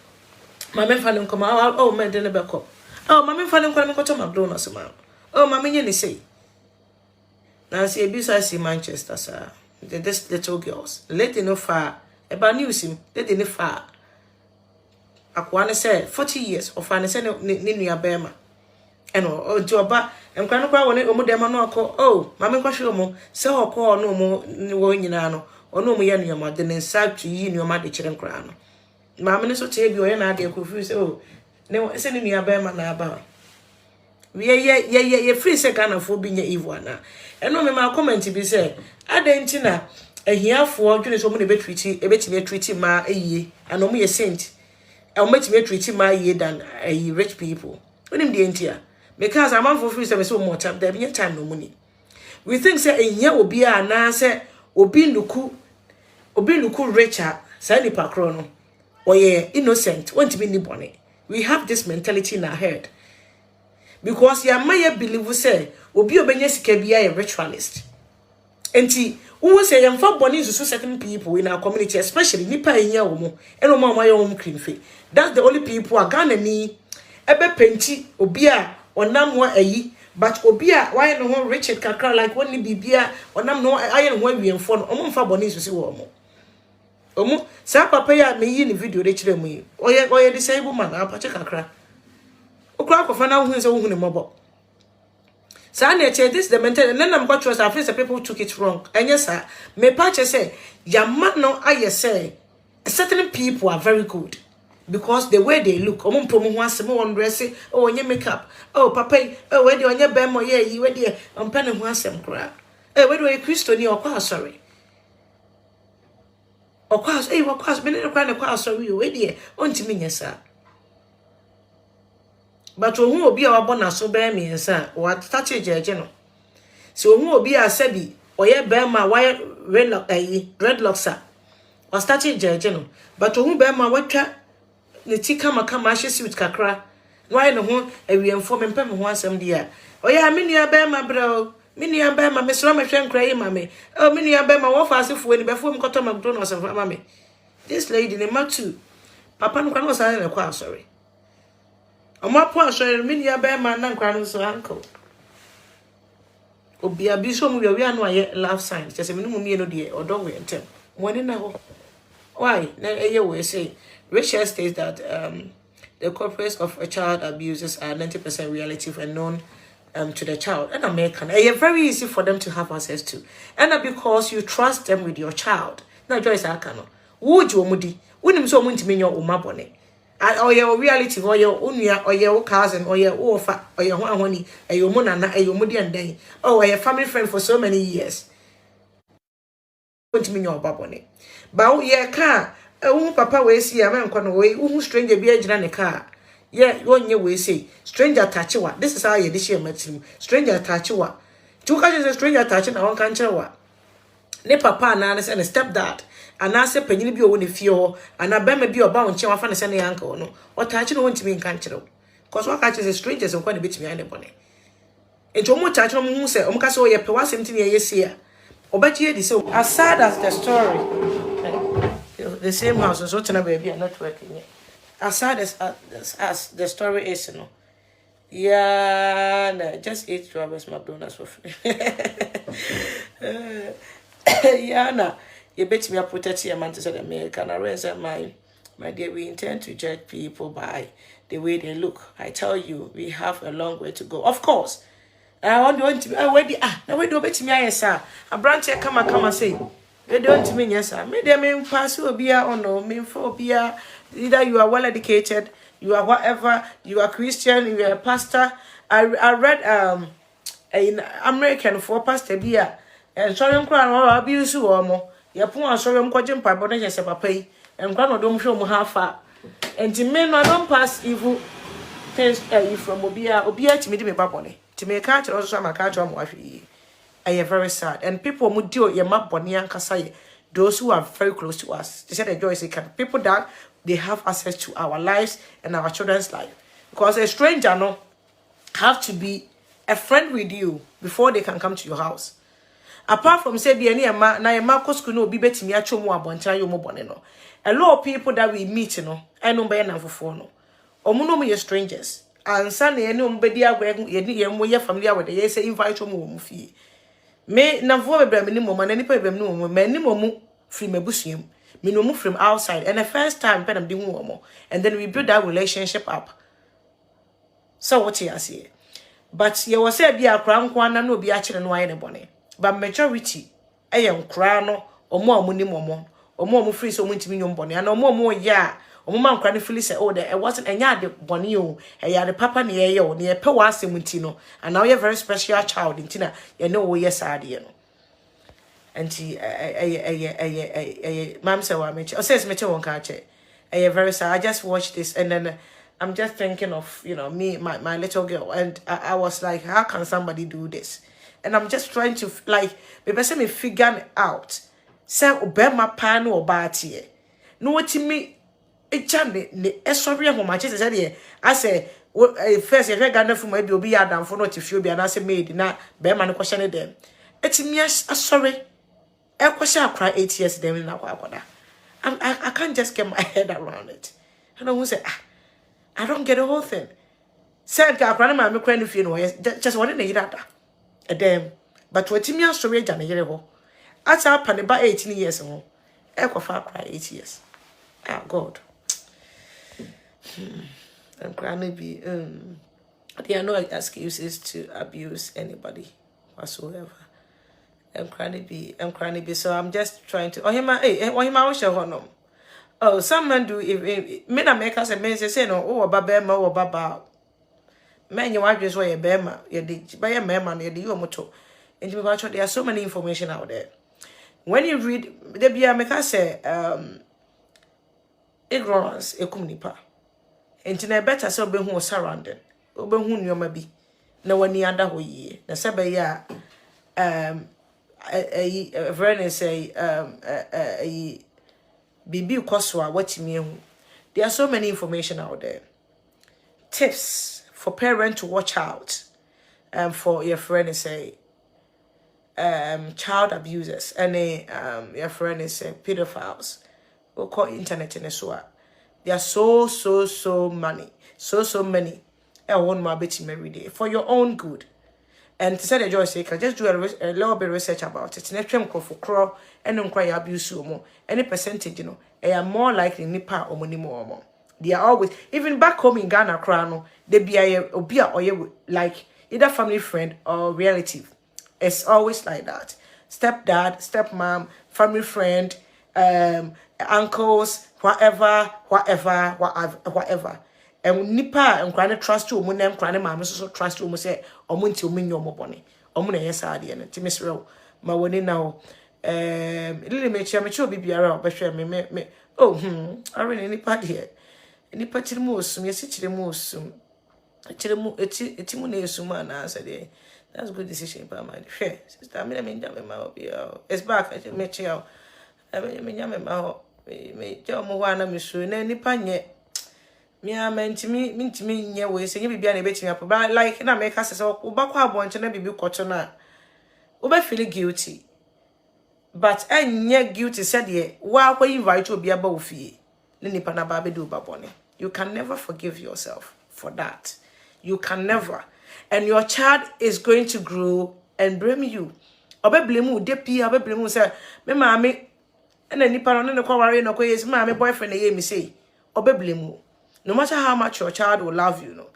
ma me fa ne nkoma oh me de ne be ko oh ma me fa ne nkoma me ko to McDonald's ma oh ma me nye ne sei na se bi sa si Manchester sa this little girls let them know far about news him let them know far akwane say 40 years of an say ni nua bema eno o joba enkwa no kwa woni omu dem no akọ oh mama nkwa hwe omu say okọ no mu wo nyina no ono mu ye nua ma de nsa tu yi nua ma de kire nkra no mama ne so tie bi o ye na de kofu say oh ne say ni nua bema na aba ye free say kana fo bi nya evil na eno me ma comment bi say adenti na ahiafo dwene so mu ne betimi treat ma eyie and omu ye saint e omu betimi treat ma eyie than rich people onim de entia because am for free say so more time there be time no money we think say ehia obi a na say obi luku richer say ni pakro no oye innocent want to be ni bone we have this mentality in our head because ya may believe say obi obenya sika bia a ritualist enti who say yam fa boni so certain people in our community especially nipa ehia wo mo eno ma ma yom cream fe that's the only people are Ghana ni ebe penti obi a onam wa ayi but obi a why no one Richard kakra like one ni bibia onam no aye no wiemfo no omo fa boni so si wo mo omo sa papa ya me yi ni video de kire mu yi oye disabled man apache kakra okra akofa na hu se hu ni mobo sa na che this the mental and then I'm got trust I feel some people took it wrong and yes sir me patch say yama no aye say certain people are very good because the way they look. Omo promo ho asem won dress, oh onye makeup, oh papa, oh we dey onye bem mo ye yi we dey ompa ne ho asem kra. We dey Christo ni okwa sorry. Okwa wakwa me ne kra ne kwa sorry we dey ontimi nyesa. But ohun obi a wabona so be me nsa, wa start jeje no. So ohun obi a sabi oye be ma why dreadlocks or starting jeje. But ohun be ma watwa ne ti kama ahye suit kakra. Why no ho awiemfo me pem ho asem dia. Oya me nua be ma bro. Me nua be ma me so me hwe nkra yi ma me. Oh me nua be ma wo fa asefo ni be fo me koto McDonald's for ma me. This lady ne matu. Papa no kwa no sa na kwa sorry. Omo po asori me nua be ma na nkra no so uncle. Obi abiso mu wi anu aye love sign. Just me no mu no de odo we entem. Woni na ho. Why? Na eye we say Rachel states that the culprits of a child abuses are 90% relative and known to the child. And American, it's very easy for them to have access to. And because you trust them with your child. Now, Joyce Akano, would you mudi? Wouldn't so want to mean your umabone? Or your reality, or your unia, or your cousin, or your orpha, or your honey, or your monana, or your mudi and day, or your family friend for so many years. Want to mean your babone. But yeah, car. Papa we see a man kono we stranger be agina ne car. Yeah, you we say stranger touch wa. This is how you this year maximum. Stranger touch wa. Two catches a stranger touching our country wa. Ne papa na and stepdad. And I say penny be one fio and I be be about and chewa fan send uncle no. Or touching won't to be in country. Cause what catches a strangers and quite a bit behind the bonnet. And to more touch on moon say, Omcaso ye pewa 17 years here. Or bet ye this so as sad as the story. The same house, so to baby are not working yet. As sad as the story is, you know. Yeah, no, just eat Robert's McDonald's for free. Yeah, no, you bet me I protect your man to say American. I raise my dear, we intend to judge people by the way they look. I tell you, we have a long way to go. Of course. I want to be already. Now we do bet me, yes, sir. A branch here come and say. You don't mean yes, sir. Maybe I mean pass will be or no, mean for be either you are well educated, you are whatever, you are Christian, you are a pastor. I read an American for pastor beer and sorry crown or abuse or more. Your poor sorry quadrant by bonnet as a pay and crown don't show me how far. And to men I don't pass evil things from Obia to me to me babone. To me a catch also my catch on wife. I am very sad. And people who do your map bonian kasai, those who are very close to us. They said the joy can people that they have access to our lives and our children's life. Because a stranger no have to be a friend with you before they can come to your house. Apart from say be any ma na Marcos could no be betting me acho mo aboncha yo mo bone no. A lot of people that we meet no, I know be na for no. Omo no me strangers. And san e no mbedi agwa ye mo ye family with ye say invite mo mo fie. Me na vo bebra me ni mo ma na nipa bebra me no mo ma ni mo mu from abusuam me no mu from outside and the first time pen am di hu mo and then we build that relationship up. So what you say, but you was say be akra nko na no bi a kire no aye ne bone, but majority nkra no omo amu ni momo omo free so ntimi nyom bone and omo ya omo man nkra no feel say oh there it wasn't enya de bone o ya de papa ne ye o ne ye pe wa asem nti no and now you very special child nti na ye know wo yes ade no anti mam say wa me o says me che won ka che very sad. I just watched this and then I'm just thinking of, you know, me, my little girl. And I was like, how can somebody do this? And I'm just trying to, like, maybe me figure out. Say, obey pan or batie. No, what me, it change, sorry, how much is it? I say, first, if I got from maybe be a down for not if you be an answer made, not bear man question them. It's me, sorry. I question, I cry 8 years, then I can't just get my head around it. And I will say, I don't get the whole thing. Said grandma, I'm crying if you know, just wanted to eat that. A damn. But what me a story, Johnny, you as up and about 18 years ago. Echo far cry 8 years. Ah, God. I'm crying be, there are no excuses to abuse anybody whatsoever. I'm crying be. So I'm just trying to, oh, him, I wish I honor. Oh, some men do. If men are make us a men say no. Oh, baba, oh, baba. Men, your wife just wear a bema. You did buy a man. You did your motto. And there are so many information out there. When you read, there be a make us say ignorance ekumnipa. Enti na better say obe hu surrounding. Obe hu nyoma bi. Na wani ada ho yie. Na se be ya friend say bibi ukoswa watimi hu. There are so many information out there. Tips for parents to watch out for your friend say child abusers and your friend is pedophiles. We call internet in so there are so many I want my betting every day for your own good. And to say the joy say, just do a little bit of research about it. Next time for crow and don't cry abuse you more. Any percentage, you know, they are more likely nipa or money more. They are always even back home in Ghana, crown they be a or like either family friend or relative. It's always like that. Stepdad, stepmom, family friend, uncles, whatever. And nipa and crying trust to woman and crying mamma so trust to say or munti minyo mobony. Omuna yes and Timis row. My one now little mature be around but me I really nipa here. Nipa tilmus, yes, it's Timune Suman answered. That's good decision, but my fair sister. I mean, it's back. I met you. I mean, me John Moana, Miss Rennie Panye. Me, I meant to me, yeah, we say you be an betting up, but like, and I make us so, Ubaqua want to never be cotton. Uber feeling guilty. But I near guilty said, ye, why were you right to be a bow fee? Nipana Baby do baboni. You can never forgive yourself for that. You can never. And your child is going to grow and blame you. Obe blame you, depi, obe blame you, say, me mami, and then nipa no kwa worry no kwa yes, mami boyfriend ye me say, obe blame you. No matter how much your child will love you, no,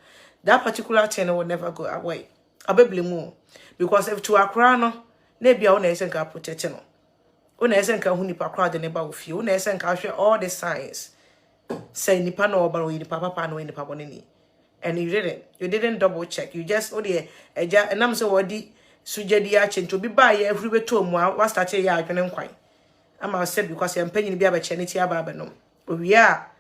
that particular thing will never go away. Obe blame you. Because if to akra no, nebi a una esenka protect no. Una esenka hu nipa kra de neba ofi, una esenka share all the signs. Say nipa no oba no nipa papa no nipa bonini. And you didn't double check. You just and I'm so wadi sujedi achen to be by everywhere to what started ya can quite. I'm said because I'm paying the baby chanity ababenum. We are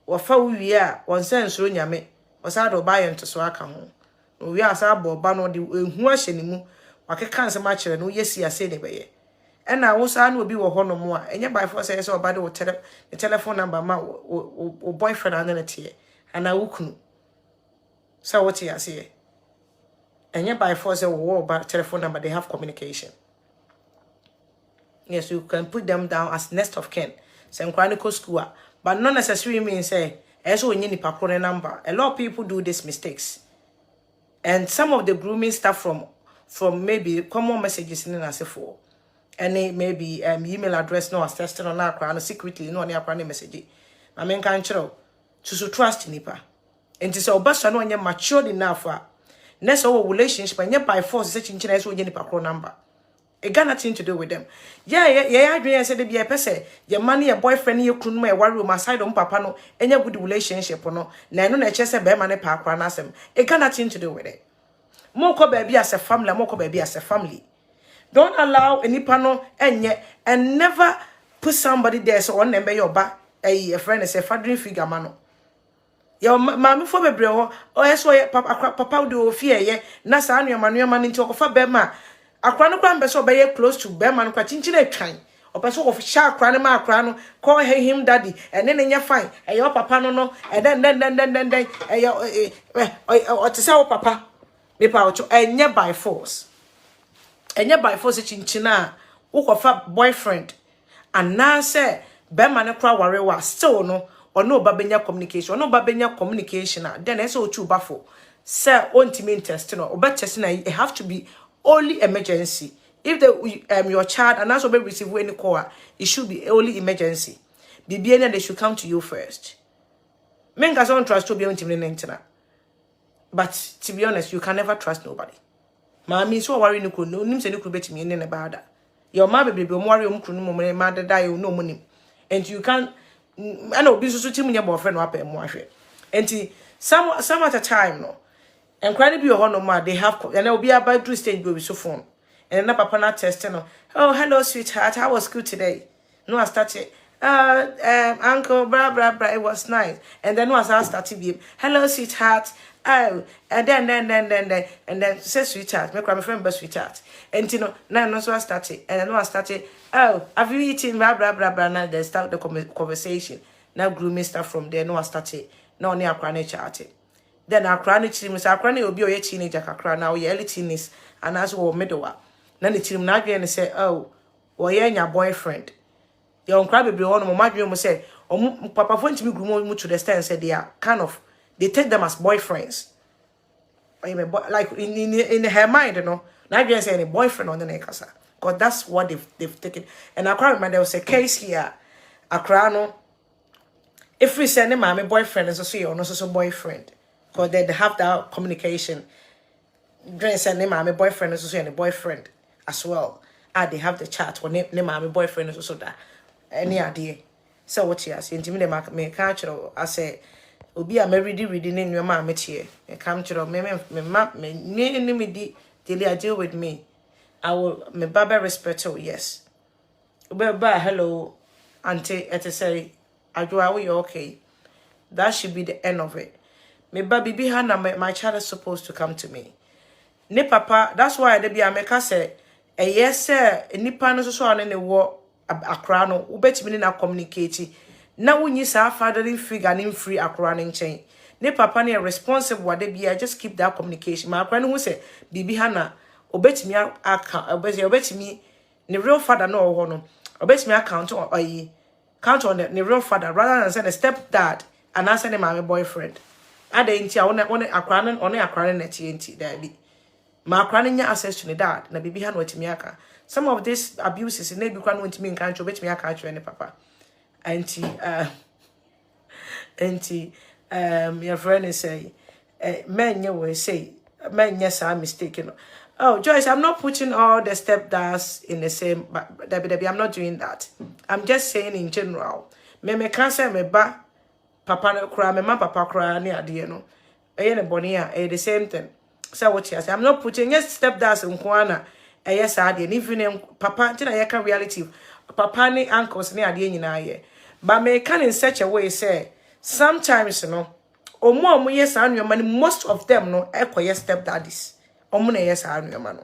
or we are one sense runya me was out of buying to swaka home. We are sabo bano the washing or cancer match and no yes, I say the and I was will be a honor more and yet by force I saw about the telephone number my boyfriend under the tear and I will. So what you say? And yet by force a war about telephone number, they have communication. Yes, you can put them down as next of kin. Some chronicle school, but not necessarily mean say as we need a number. A lot of people do these mistakes. And some of the grooming stuff from maybe common messages in as for. And maybe email address no as tested on our crown secretly no near crown message. I mean can't to trust nipa. And it's our best no you're matured enough for next our relationship and yet by force such in China any paper number. It got nothing to do with them. Yeah, I said to be a person, your money, a boyfriend, you couldn't wear one room aside on papa no, and your good relationship or no, no chess a bear money park run as them. It got nothing to do with it. Moko baby as a family, moko baby as a family. Don't allow any panel and never put somebody there so one number your back a friend is a fathering figure mano. Your mammy for baby or yes, papa do fear ye, Nasa your man into a for bema. A chronogram beso bay close to Beman Quatinchine train. Or person of shark cranima crano, call him daddy, and then you're fine, and your papa no, and then or to sell papa. And yet by force. And yet by force chinchina, who boyfriend. And now say, Beman a crowd warrior still no, or no babenya communication, or no babenya communication, then it's all too baffle. Sir, won't mean testing or better, it have to be only emergency. If your child and also be receive any call, it should be only emergency. BBN they should come to you first. Men don't trust to be on internet. But to be honest, you can never trust nobody. Mammy so worry no could no names and you could bet me in about that. Your mother be worry mother die no money. And you can't ana obi so tim nya boyfriend wa pa mu ahwe enti some at a time no and crying be your no ma they have and obi about to stage go so phone and na papa na test no oh hello sweetheart how was school today no I started uncle blah blah blah it was nice and then was I started be hello sweetheart oh and then say sweetheart make my friend be sweetheart and you know now no so I started and then I started oh have you eaten blah blah blah blah now they start the conversation now grooming stuff from there no I started no near akra chatting then akra ne chirim say akra ne obi o ye teenager kakra now ye early teens and as wo middle wa na ne chirim na adwen say oh wo ye nya boyfriend your nkra bebre ho no ma adwen mo say papa fo ntimi groom mo to the extent say they are kind of they take them as boyfriends like in her mind you know na adwen say any boyfriend on the nekasa because that's what they've taken and akra remember there was a case here akra no if we send him my boyfriend is also your so boyfriend because they have that communication then send him my boyfriend is also a boyfriend as well they have the chat when name my boyfriend is also that any idea so what you ask intimate me catch I say obi a reading in your mama here come to me deal with me I will me baba respect you yes hello auntie et say are you okay? That should be the end of it. Me baby be my child is supposed to come to me. Ne papa, that's why they be America say, yes sir, nipa no so on any war akra no, ubetimi na communicate. Na wunyi sa fathering figure nim free akra no chain. Ne papa ne responsible what they be, I just keep that communication. My akra no who say, bibi hana, ubetimi account, ubetimi ne real father no ho no, ubetimi account or count on the real father rather than send a stepdad and answer them my boyfriend. Ada inti I want akran on akran na TNT there be. My akran nya access to the dad na bibi han wetimi aka. Some of these abuses in be kwan wetimi nkan cho betimi aka cho ne papa. Auntie your friend is say men you will say men yes are mistaken. Oh, Joyce, I'm not putting all the stepdads in the same, but I'm not doing that. I'm just saying in general. Me can't say me ba papa no cry, me ma papa cry ni adie no. Ne bonia, the same thing. So what you say? I'm not putting yes stepdads in kwana. Yes, adie. Even papa, tina yeka reality. Papa ni uncles ni adie nyina ye. But me can in such a way say sometimes you know, omo yes anu man most of them no yes stepdaddies. Omuna yes anu man no.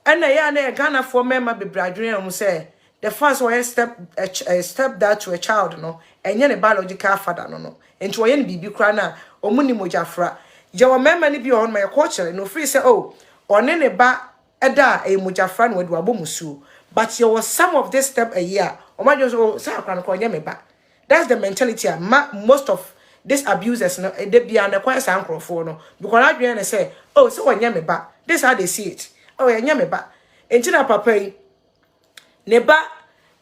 And na Ghana for member be bradwin say the first way stepdad to a child no enye ne biological father no enti wo ye ne bibi kra na omuni mojafra je wo member ni bi on my culture no free say oh one ne ba eda e mojafra no we abomusu but there was some of this step a year o ma just oh say akra no ko nye me ba. That's the mentality most of these abusers no they be an acquire sankrofo no because I dream and say oh so when me ba this how they see it oh yeah me ba enti na papa yi ne ba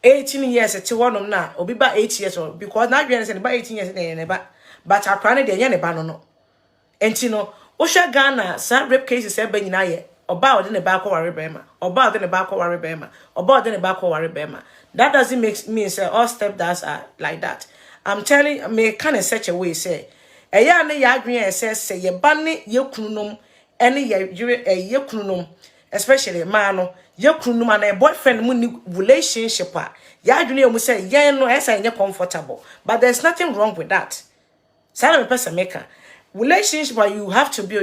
18 years ti wonom na obi ba 8 years or because na dream say ne ba 18 years ne ba but akra ne de ne ba no enti no wo hwe Ghana sa rape cases e ba nyina ye oba ode ne ba ko ware bema oba ode ne ba ko ware bema oba ode ne ba ko ware bema. That doesn't make me say all stepdads are like that. I'm telling me kind of such a way say eya ne ya adwen say ye ba ne ye kununum ene ye kununum especially man no ye kununum and a boyfriend mu ni relationship a ya adwen e mu say ye no esa ye comfortable but there's nothing wrong with that. Say me person maker relationship but you have to be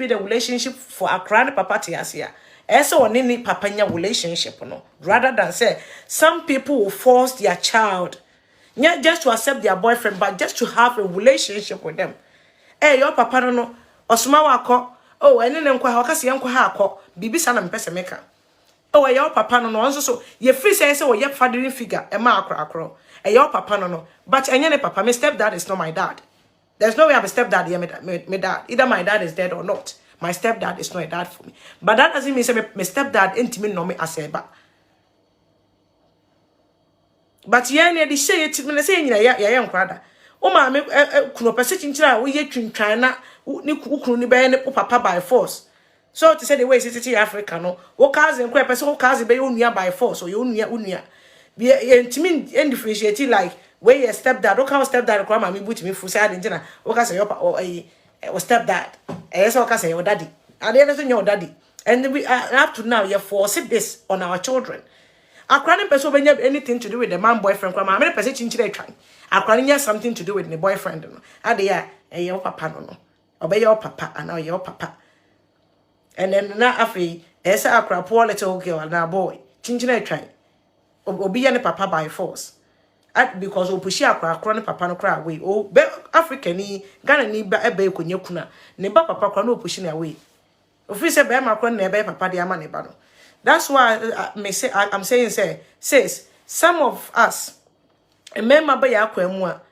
the relationship for a grand papa tiasia. Eso onini papa nya relationship no rather than say some people will force their child not just to accept their boyfriend but just to have a relationship with them. Your papa no osuma wako oh ene ne nkwa ha okase yenkwa ha akọ bibisa na mpese meka oh your papa no nso so ye free say we ye fathering figure e ma akro your papa no but enye ne papa my stepdad is not my dad. There's no way I have a stepdad here my dad either my dad is dead or not. My stepdad is not a dad for me. But that doesn't mean say my stepdad intimate no me as a ba. But yeah, near the say it when I say ya nkwada. O ma me kuno pese chinchira wo ye twintwan na ni kunu ni be ne papa by force. So to say the way it's Africa no, wo cousin kwe pese wo cousin be onua by force or you onua. Be intimate differentiate like where your stepdad, okay, stepdad, come and me boot me for side in dinner, okay, say your or stepdad, yes, okay, say your daddy, and the other your daddy, and we up to now, you're forcing this on our children. A cranny person when you have anything to do with the man boyfriend, come on, I'm person in today trying. A cranny has something to do with the boyfriend, and they are your papa, no, obey your papa, and now your papa. And then na afi esa akra poor little girl na boy chinchina try obi ya ne papa by force because opushi akra ne papa no kra away o be Africa ni Ghana ni ba ebe ekonye kuna ne ba papa kra no opushi na away ofi se be ma kra na ebe papa de ama ne ba no. That's why I'm saying says some of us remember ba ya akwa mu a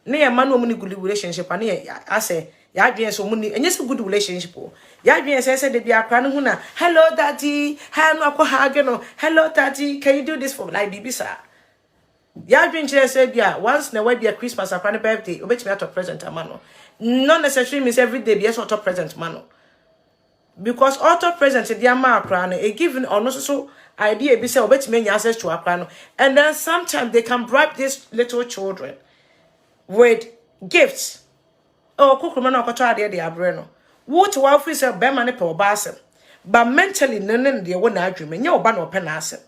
ne ya ma no mu ni good relationship ani I say ya adwen so mu ni enye so good relationship o ya adwen say de bia akra no hu na hello daddy ha no akọ ha adwen no hello daddy can you do this for me like bibi sir ya adwen kire say bia once na we bia Christmas akra no birthday obetimi ato present amano not necessarily means every day bia so auto present mano because auto present the ama akra no e given ono so idea bi say obetimi nya access to akra no and then sometimes they can bribe these little children with gifts. Oh, Kukruma no koto ade de abre no. Wo to wa free say be ma ne pe oba asem. But mentally nene de wo na adwuma nya oba na ope na asem.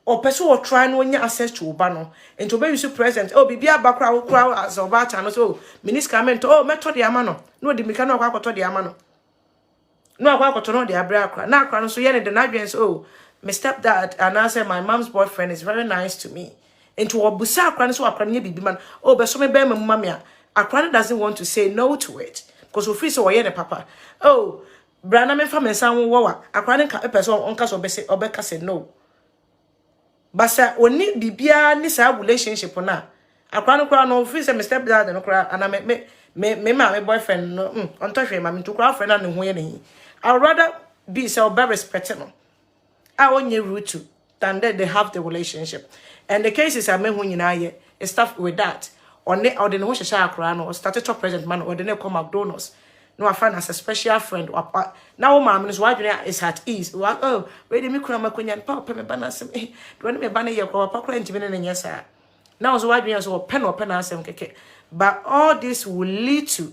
O person will try no nya access to oba no. Ento be use present. Oh bibia bakra wo kra as oba ta no so minister comment oh meto de ama no. No de mika no akwa koto de ama no. No akwa koto no de abre akra. Na akra no so ye ne de na adwen so oh my stepdad and I say my mom's boyfriend is very nice to me. Ento obusa akra no so akra nya bibi man. Oh be so me be mama me a Akran doesn't want to say no to it because we feel so the papa. Oh, Brana me from San Wawa. Akran can a person on cast or say no. But sir, only Bibia Nisa relationship on that. Akran crown no free some stepdad and cry and I me my boyfriend no on touch him. I'm to cry friend and winning. I'd rather be so very respectful. I want you root to than that they have the relationship. And the cases I mean when you know is stuff with that. Or the no share akra no started to present man or the ne come McDonald's. No I find as a special friend or now mom is why is at ease. Oh, ready me kura makunya papa me bana sem do me bana ye kwa papa kura ntimi ne nyesa. Now so why so pen asem keke. But all this will lead to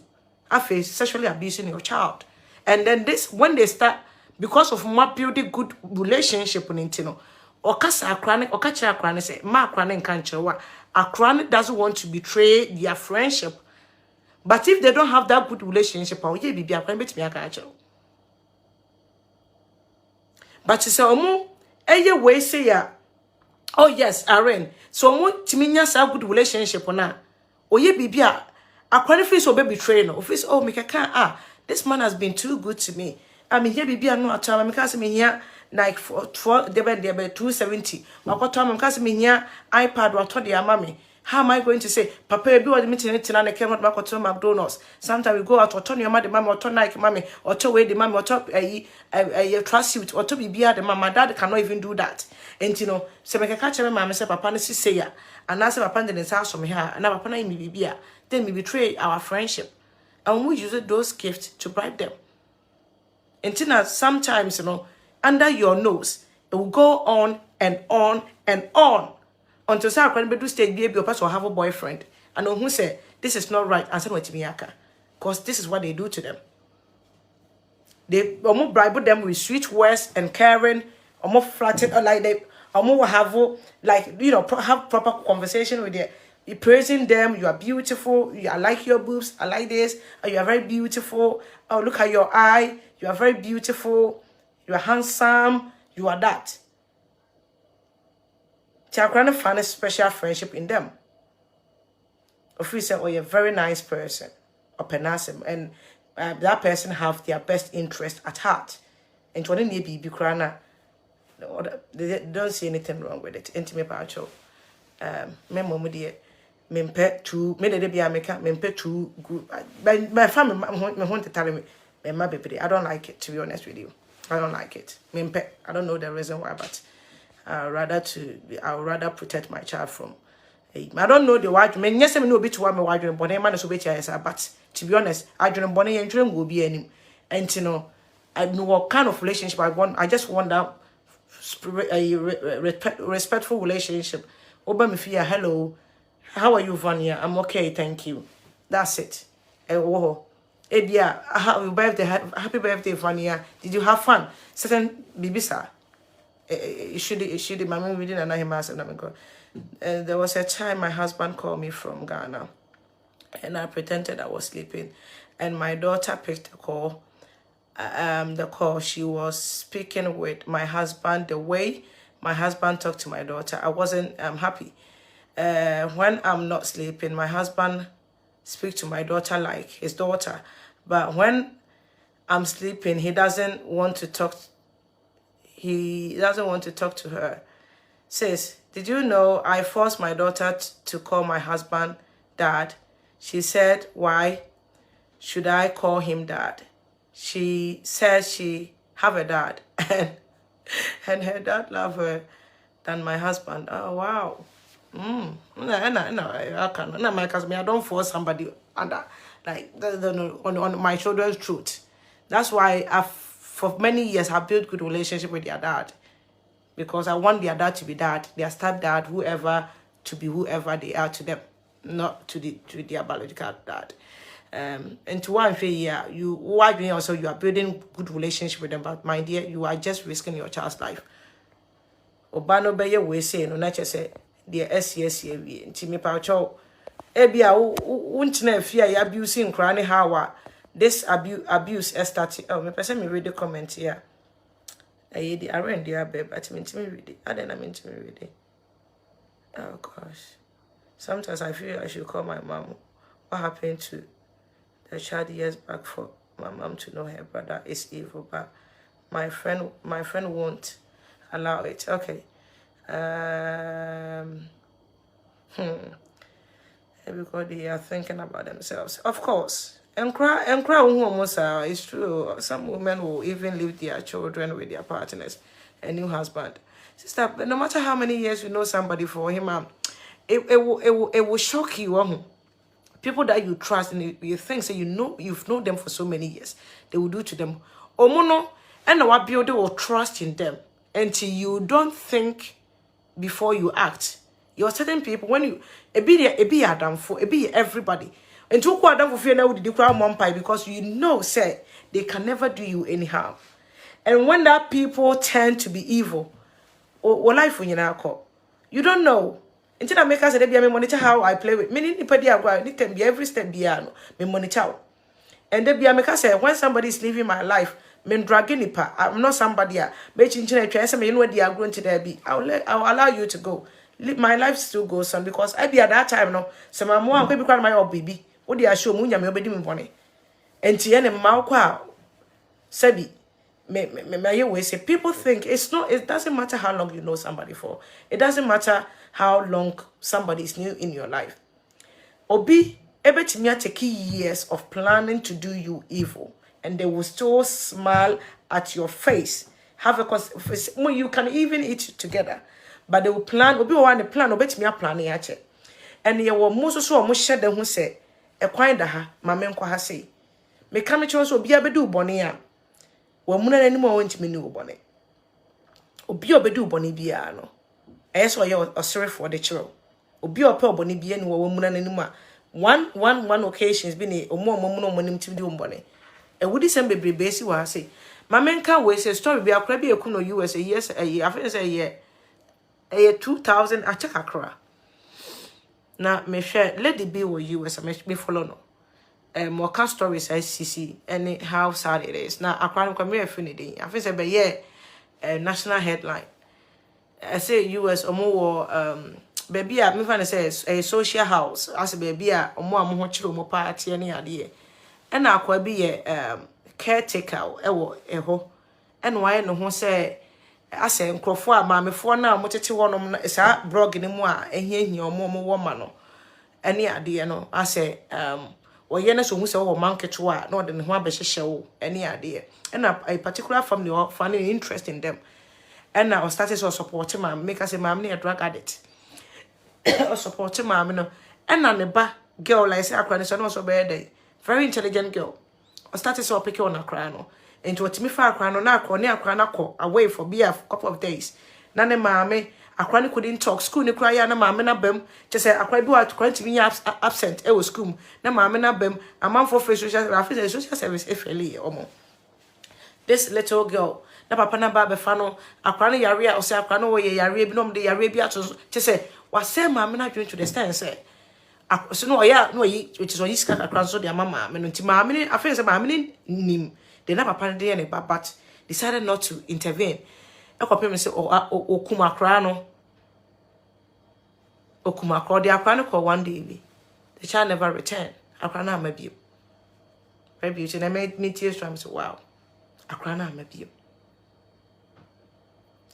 sexually abusing your child. And then this when they start because of more building good relationship in intino. Okasa akrane okacha akrane say ma akrane nkanchewa akrane doesn't want to betray their friendship, but if they don't have that good relationship ye bibi akrane betimi aka acho but say omo eye we say ya oh yes Aren so omo timinya sa good relationship na oye bibi a akrane feel so be betray no office oh me kaka this man has been too good to me I mean here bibi no atama me ka say me here like for debe 270 makoto am kasi me hia iPad wato de amame how am I going to say papa bi what meeting tina na kemo makoto McDonald's sometimes we go out wato ne de mama wato Nike mame wato we de mama wato trust suit wato bibia de mama dad cannot even do that and you know se me kaka cheme mama say papa ne say ya and I say papa de say so me ha na papa na me bibia then we betray our friendship and we use those gifts to bribe them and sometimes you know under your nose, it will go on and on and on until someone do stage baby or person have a boyfriend. And who say this is not right, and say what because this is what they do to them. They almost bribe them with sweet words and caring, almost flattered, or like they almost have like have proper conversation with you praising them. You are beautiful. I like your boobs. I like this. You are very beautiful. Oh, look at your eye. You are very beautiful. You are handsome. You are that. Tiakrana find a special friendship in them. If we say, oh, you're a very nice person, or penasem, and that person have their best interest at heart. And to be krana, they don't see anything wrong with it. Intimate pacho. Memo dear, mempe to me de be America, mempe to good. My family, my home to tell me, my baby, I don't like it, to be honest with you. I don't like it. I don't know the reason why, but I would rather protect my child from. I don't know the word. Yes, I know bit to my wife, but man is but to be honest, I don't bonnie and dream will be any. And you know, I know what kind of relationship I want. I just want that respectful relationship. Oba me fear hello. How are you, Vanya? I'm okay, thank you. That's it. Whoa. Ebia, happy birthday, Vanya. Did you have fun? Certain Bibisa. It should, my mom reading and I him. There was a time my husband called me from Ghana, and I pretended I was sleeping, and my daughter picked the call. The call, she was speaking with my husband. The way my husband talked to my daughter, I wasn't happy. When I'm not sleeping, my husband speaks to my daughter like his daughter, but when I'm sleeping, he doesn't want to talk. He doesn't want to talk to her. Says, did you know I forced my daughter to call my husband dad? She said, why should I call him dad? She said she have a dad and her dad love her than my husband. Oh, wow. No, I can't. No, my cousin, I don't force somebody under, like, on my children's truth. That's why for many years, I've built good relationship with their dad. Because I want their dad to be dad, their stepdad, whoever, to be whoever they are to them, not to their biological dad. And to one thing, yeah, you are building good relationship with them, but my dear, you are just risking your child's life. Obano be we say no nature say the SCS we nti me pa cho ebia untina afia ya abusing kra ne how this abuse started. Oh, me person me read the comment here. I the around there babe but me read it. I don't mean to read it. Oh gosh. Sometimes I feel I should call my mom. What happened to the child years back for my mom to know her brother is evil, but my friend won't allow it. Okay. Everybody are thinking about themselves. Of course. And cry it's true. Some women will even leave their children with their partners, a new husband. Sister, no matter how many years you know somebody for him, it will shock you. People that you trust and you think, say you've known them for so many years, they will do to them. Omono, and what build will trust in them until you don't think before you act. You're certain people when you be Adam for everybody. And to go Adam for fear now with the crowd mumpy because you know, say they can never do you any harm. And when that people tend to be evil, or life when you don't know. Until I make us a me monitor how I play with many it can be every step piano, me monitor. And then be a make us say when somebody is living my life, men dragging nipa. I'm not somebody making you know they are going to there be. I'll allow you to go. My life still goes on because I be at that time no. So my mom will be crying my old baby. What they are show munya me obedi me bone. And tiene ma sabi me way say people think it doesn't matter how long you know somebody for. It doesn't matter how long somebody is new in your life. Obi ebetimi take years of planning to do you evil and they will still smile at your face. Have a you can even eat together. But they will plan obi want the plan obetimi plan yache. And ye wo mo so mo hye de ho se e kwan da ha ma me nkwa ha sei. Me ka me che so obi abedu bone a wo mu na nanim wo ntimi ni wo bone. Obi obedu bone bia no. So you're sorry for the children. Obi ope oboni bia ni wo mu na nanim a one occasions be ni omo monim tim di umbone. E wudi sem bebrebe si wa say. Ma menka we say story be akra be eku no US yes I think say ye 2000 a check akra. Na me share lady be wo US me follow no. More stories ICC and how sad it is. Na akra no come afini I think say be ye national headline. I say US omo baby a me fan say a social house as baby a omo amho chiro omo party ne ade e na akwa bi ye caretaker ewo eho and why no ho say ase nkrofo a maamefo na omo tete wonom na sa blog ne mu a ehia omo wo ma no ene ade no ase oye na so hu se wo manketo a na ode ne ho abehyehyɛ wo ene ade and a particular family or finding interest in them. And now started so supporting mom, make us a mom near drug addict. Or supporting mom, no. And now the ba girl like say I so also bad very intelligent girl. Or started so pick on a crano. Into what me far crano na near crano away for be a couple of days. None mammy, akra ne couldn't talk school ne kra ya na maame na bam che say akra bi wa akra ntimi absent e wo school na maame na bam amanfo for social service efeli omo this little girl na papa na ba be fa no akra ne yare a o say akra no wo ye yare bi no de yare bi ato che say wa say maame na dwen to the stand say so no ya no yi which is on yiska akra so de mama me no nti maame ne afi say maame ne nim de na papa ne de ne ba but decided not to intervene. Ekopem say okuma akra no okuma akra de akra no call one day bi the child never returned. Akra na mabio very beautiful. And I made me tears from say wow akra na mabio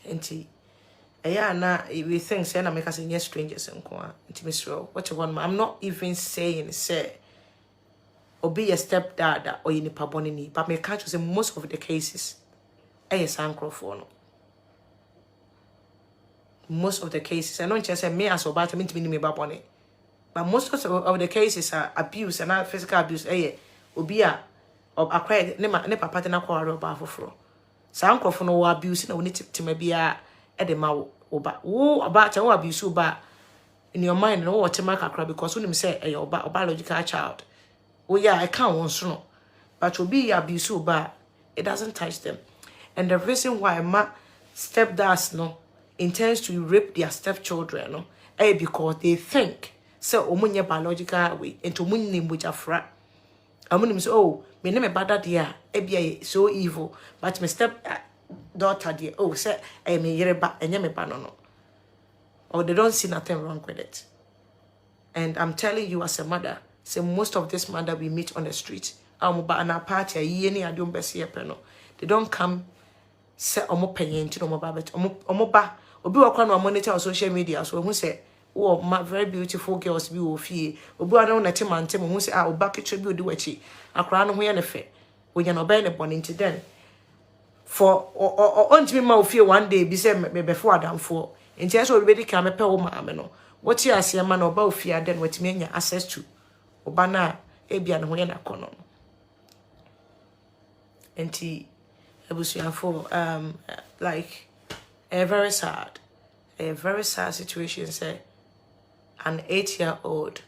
enti eya na we think say na make us near strangers nko a enti misro what you want. I'm not even saying say obi a stepdad or you nipa boni ni, but me catch say most of the cases carɛfʋl no. Most of the cases, I don't just say me as about me to me baboni, but most of the cases are abuse and not physical abuse. Obi a akra ne papa na kwa roba foforo. Sa carɛfʋl no abuse na woni tim bia e de ma oba. Wo about wo abuse oba in your mind no what make akra because when him say oba biological child. Oh yeah, I can't want to know. But obi abuse oba, it doesn't touch them. And the reason why my stepdads no intends to rape their stepchildren no, because they think so omunye biological way into munye mujafra. Amunim say oh me name bad dia e so evil but my step daughter dia oh say me yereba enye me ba no. Or they don't see nothing wrong with it. And I'm telling you as a mother, say most of this mother we meet on the street and our party ye I don't best they don't come say omo penyen to omo ba bet omo ba obi wakwa no monitor on social media so who say oh my very beautiful girls be ofie obi wa no na temante who say oba ketwe bi odi wachi akra no ho ye ne fe onya no ba ne bone nti den for ontimi ma ofie one day bi say me before adamfo nti so obi be ka me pe wo ma me no what you ase ma no ba ofie den watimi anya access to oba na ebia ne ho ye na kono nti ebusuafo like a very sad situation say an 8-year-old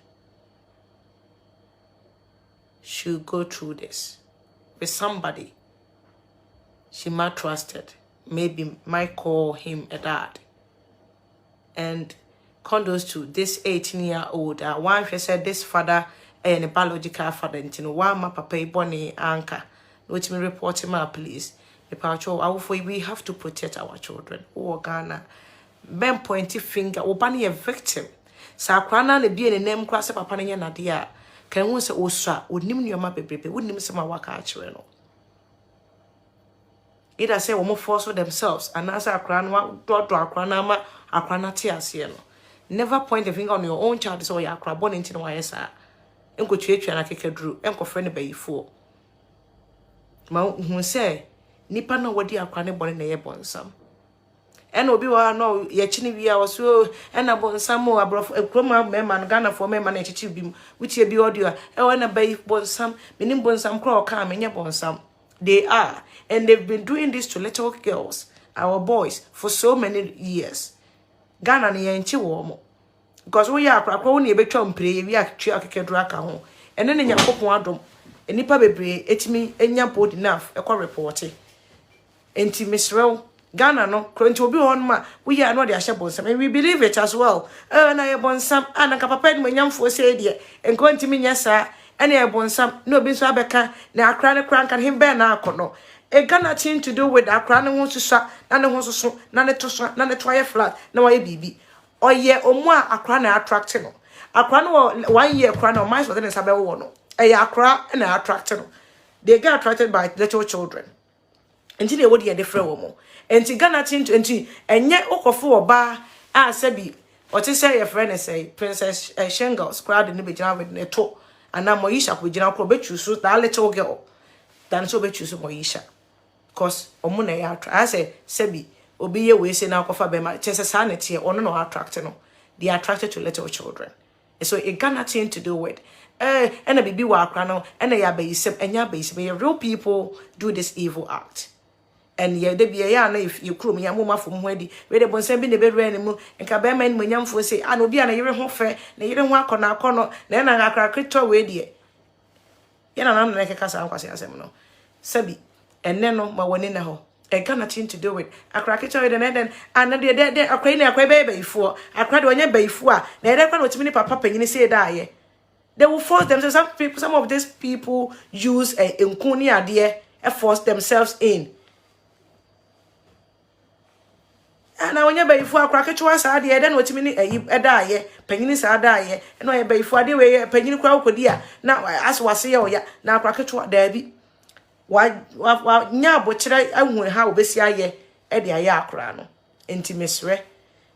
should go through this with somebody she might trusted, maybe might call him a dad. And condos to this 18-year-old one she said this father and a biological father and one my papa bonny anchor which me report him police. We have to protect our children. Oh Ghana, ben pointy finger. Obani a victim. Sa krana le be in name class papa na na dia. Can we say oswa? Onim nyoma bebrebe. Wonim se ma waka achire no. Either say we force themselves and answer krana do krana ma akrana ti ase no. Never point the finger on your own child so ya akra born into no yesa. Enko twetwa na kekeduru. Enko frɛ ne bayifo. Ma hu say nipa na wodi akwa ne bone na ye bonsam ena obi wa no ye chini wi a so ena bonsam o abrofo ekroma mema no Ghana for mema na chichi bi which ye bi audio e wana bai bonsam menim bonsam kro ka menye bonsam they are and they've been doing this to little girls our boys for so many years Ghana ne ye nchi wo mo because we ya akra wo ne betwa mpire ye wi atwa akekedu aka ho ene ne nyakopon adom enipa bebre etimi enya bold enough e ko report enti misrel Ghana no kronti obi won ma we are no de ahye bonsam and we believe it as well na ye bonsam anaka papa de manyamfo say de enko ntimi nya sa ena ye bonsam na obi so abeka na akra ne kran kan him be na akono e Ghana thing to do with akra ne ho susua na ne ho susu na ne to so na ne to ye flat na wa ye bibi oye omu a akra na attract no akra no 1 year akra no my so de sabe wo no e akra na attract no they get attracted by little children enti they would dey frɛ wo mo enti Ghana tin to enti enye okofo oba a sabi oti say your friend say Princess Shingles crowd ni be jina with ne to ana Moyisha ko jina ko be choose that little girl dan so be choose Moyisha cause omo na ya attract I say sabi obi ye we say na akofa be ma chese sa na tie ono no attract no they are attracted to little children so it got nothing to do with and bibi wa akra no and ya be yisem enya be yisem real people do this evil act. and ye de be ya na if you krom ya moma fom ho adi we de bonsan bi ne be re mu nka be man manyamfo say ana obi ana yere ho fe na yere ho akona akono na na akra kreto we de ye na na keka sa nkwase asem no sabi enne no ma woni na ho e got nothing to do with akra kreto we de na den ana de akra ni akra be ifo akra de onye be ifo a na yere kwa no timi ni papa panyini say da ye they will force themselves. Some of these people use a nkuni ade force themselves in. And now when you buy for a cracker to us, I then what you mean a die, penny sa die, and I buy for the way a penny crowd could dear. Now as was say, oh yeah, now cracker to Debbie. Why, now, but I won't how bessie ye, Eddie Ayacrano, intimacy,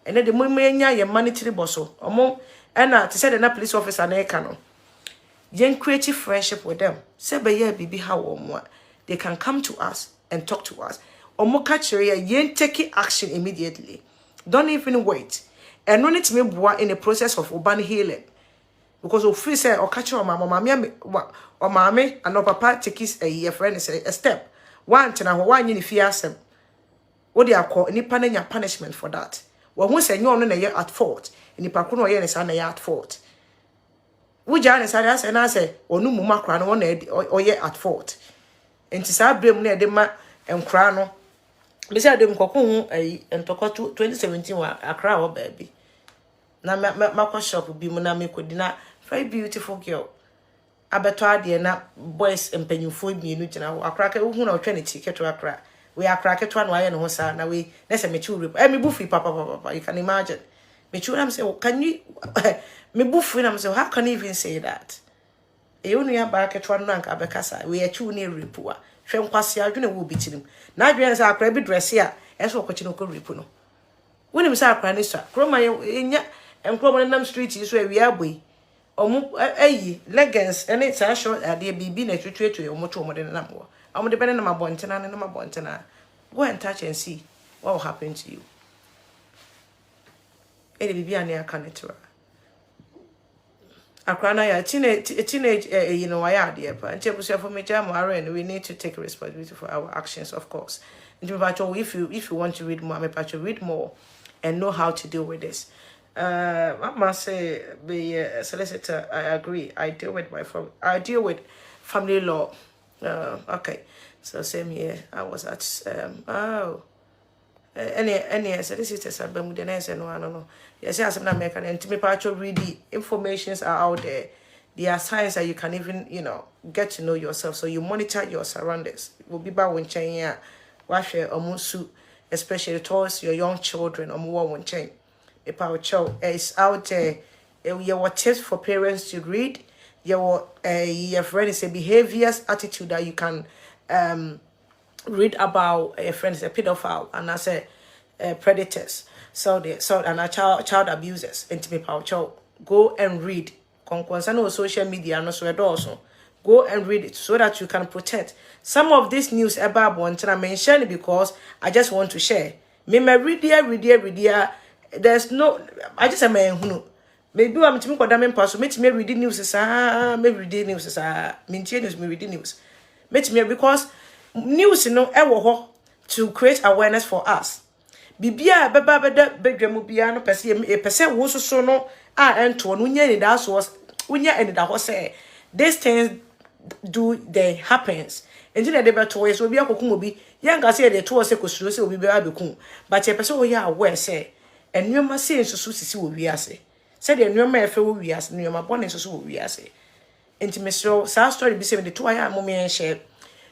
and then the women ya money to the bosso, or more, and to say the police officer and a canon. Yen creative friendship with them. Say by ye bibi how or more. They can come to us and talk to us. Or more catch yen taking action immediately. Don't even wait. And no need to be in the process of urban healing. Because of free say or catch your mama or mammy and no papa take his a friend is a step. One to now one in fear sem. What they are called any punishment for that. Well, once I know no at fault. In the pacuno yen is at fault. Wujane sada say na say onu muma kra no na oye at fault enti sa brem na de ma enkra no be say dem kokko hu entoko 2017 wa akra wo baby na ma shop bi mu na me kodi na very beautiful girl abeto ade na boys empanyufo mienu gina wo akra ka hu na otwa ne ticket to akra we akra keto no aye no ho sa na we na say me chi rep me bufi papa you can imagine me chi am say can you me bufu na say how can you even say that e onu ya ba ketwa no anka bekasa we achu ne repu a hwe nkwase adwene wo bitirim na adwene say akra bi dress ya eso okochi no ko repu no woni me say akra ne so kroma enya enkroma nam street so e wi aboyi omu ayi leggings ene sa short ade bibi na twetwetu omu to omu de nam wo omu de bene na mabontena ne na mabontena go and touch and see what will happen to you e bibi ane aka netura akrana ya teenage you know why are there and for me and we need to take responsibility for our actions, of course. And if you want to read more, I'm about to read more and know how to deal with this. I must say, be a solicitor, I agree. I deal with family law. Okay, so same here. I was at any solicitors have been with the nurse and no, I don't know. Yes, I'm not American, and to me, read the informations are out there. There are signs that you can even, get to know yourself. So you monitor your surroundings. We'll be back when change, wash your omusu, especially towards your young children or more when change. If our child is out there, your tips for parents to read. Your friend is a behaviors attitude that you can read about. A friend is a pedophile and I say predators. So and a child abusers. Intimate power child. Go and read. Concern on social media and also go and read it so that you can protect. Some of this news about one I mention it because I just want to share. Me read there. There's no. I just a man who. Maybe I'm to me what I'm pass. Me read news me read news me read news. Me because news to create awareness for us. Bibia beba bedwam bia no pese wo so no ento no nya ni da so unya eni da ho say these things they happens. Enti na de beto so bia kokum obi yenga say de to se kosuro say obi be abekum but e pese wo ya aware say enwema say nsusu sisi wo wiase say de enwema efe wo wiase enwema bone nsusu wo wiase. Enti mesro sa story bi say de to ya mommy en share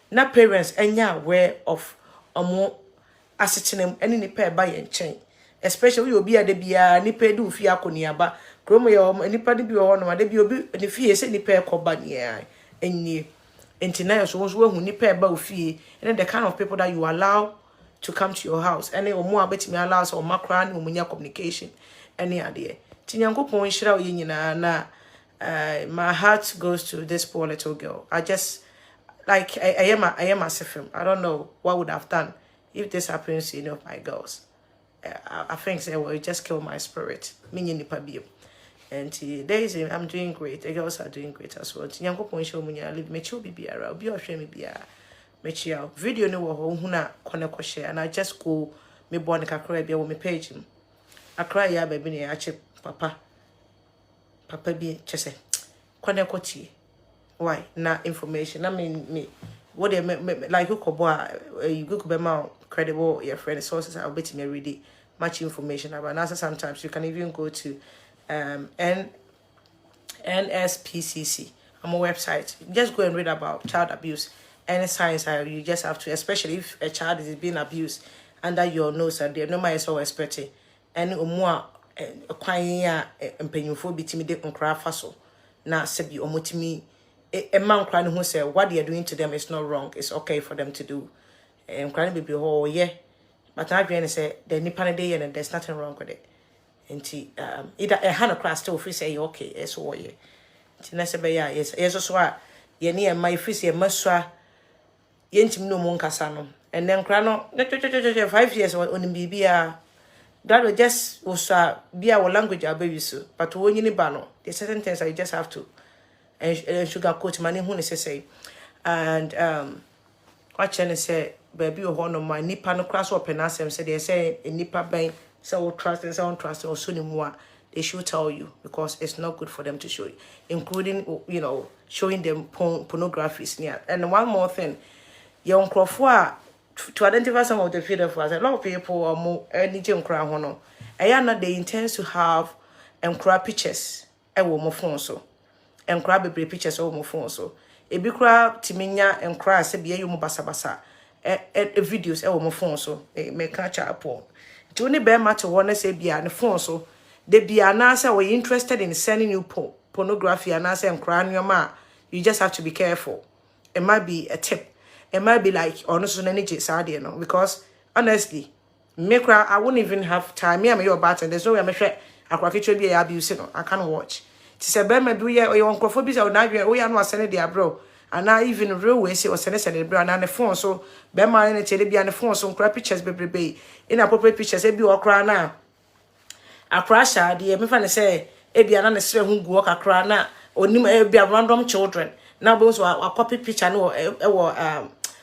na parents enya aware of omo asitinem eni nipa eba ye nchen especially you obi ade bia nipa de ofi akoniaba kromo ye nipa de bi ho no ade bi obi ne fie se nipa ekoba ne enyi entina so wo hu nipa eba ofi and the kind of people that you allow to come to your house and omo abetimi allow so makra ne omunya communication any ade tinyankopon hira oye nyina na my heart goes to this poor little girl. I just like I am a film. I don't know what would have done if this happens to any of my girls. I think they will just kill my spirit. And days I'm doing great. The girls are doing great as well. Nyanko pon show me live me chu bibia. Obi o hwe me bia. mechia video no wo hu na connect share and I just go me born kakra bia wo me page mu akra ya baby ne ya che papa bi chese connect tie why na information I mean me what they like you could you go be more credible your friend sources I'll bet me read much information about and sometimes you can even go to NSPCC a website. Just go and read about child abuse. Any signs you just have to, especially if a child is being abused under your nose and there no matter so expecting any more acquiring empenyufo bitimi de nkra faso na sebi omotimi a man crying who say what they are doing to them is not wrong, it's okay for them to do and crying baby oh yeah but I really say the nipa day and there's nothing wrong with it and either a hand across still free say okay it's all yeah yes so ye near my free maswa yentim no mon kasa no and then krano 5 years on bibia that will just also be our language abayi so but when you ba no there's certain things that you just have to and sugar coat money who say and what can say baby o hono my nipa no class open asem say they say nipa ben so trust and so trust or so ni more they should tell you because it's not good for them to show you, including showing them pornographies near. And one more thing, young crofwa to identify some of the pedophiles. A lot of people are more anything cry hono. Ayana they intend to have cry pictures. I will move phone so cry baby pictures or move phone so. A big cry timinya and cry say be you basa basa. Videos I will move phone so may catch up porn. To only bear matter one say be on the phone so. They be anasa we interested in sending you pornography and answer and crying your ma. You just have to be careful. It might be a tip. It might be like honestly energy sad, because honestly, I wouldn't even have time. Me and your button. There's no way I'm sure I could be abusing. I can't watch. It's a bad do you or your uncle for or now we are not sending their bro. And now even real way say or sending bro and on the phone. So Bema and it be on the phone, some crap pictures baby. Inappropriate pictures, they be or cry now. Akrasha the me fan say e bia na ne sere hu gu kakra na onim e bia random children na bo so a copy picture no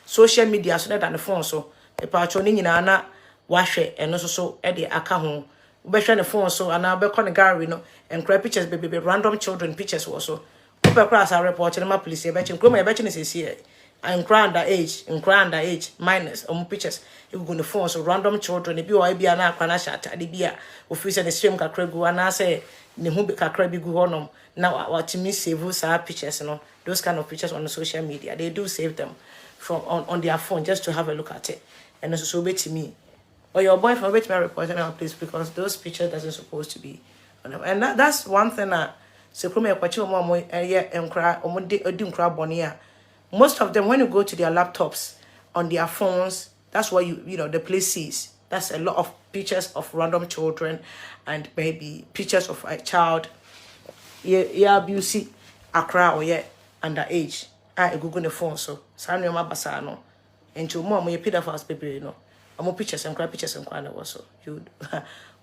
social media so na the phone so e pa cho ni nyina na wahwe eno so e de aka ho be hwe ne phone so ana be ko ne gallery no enkra pictures be random children pictures wo so pe cross a report na police e be chin kroma e be chin se sie and under age minus pictures you go the phone so random children e bi o bia na akwana shata de bia officer the stream kakra gu ana say ne hu be kakra bi gu honom na what me save sa pictures no those kind of pictures on the social media they do save them from on their phone just to have a look at it and so bet to me or your boyfriend bet me report now please because those pictures doesn't supposed to be on them. And that's one thing that so come here kwachi omo enkra omo de nkra boni. Most of them, when you go to their laptops, on their phones, that's what the place sees. That's a lot of pictures of random children and maybe pictures of a child. Yeah, you see, Accra or yeah, underage. I Google the phone, so Sanyo Mabasano. And to mom, you pay the first baby, I'm more pictures and cry pictures and cry also. You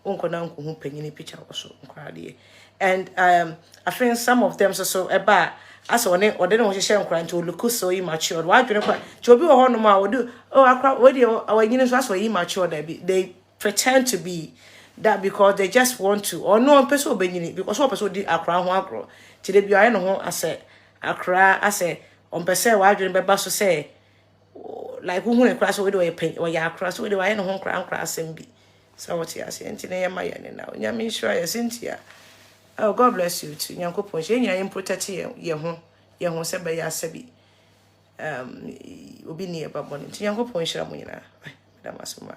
uncle uncle who pay any picture also cry. And I think some of them so about. As on it, or they don't share crying to look so immature. Why do you know? To be a honor, would do. Oh, I cry. What do you? Our unions was for immature. They pretend to be that because they just want to. Or no one person be it because one person did a cry one grow. Till they be I know. I say, I cry. I say, on per se. Why do you remember to say? Like who who cry so we do a pain or ya cry so we do I know home cry and be. So what you are saying? Today, my now. You mean sure I Cynthia. Oh, God bless you too. Yanko Ponche, you protect your home, say by your sebi. Will be near Babon. Yanko Ponche, that must be my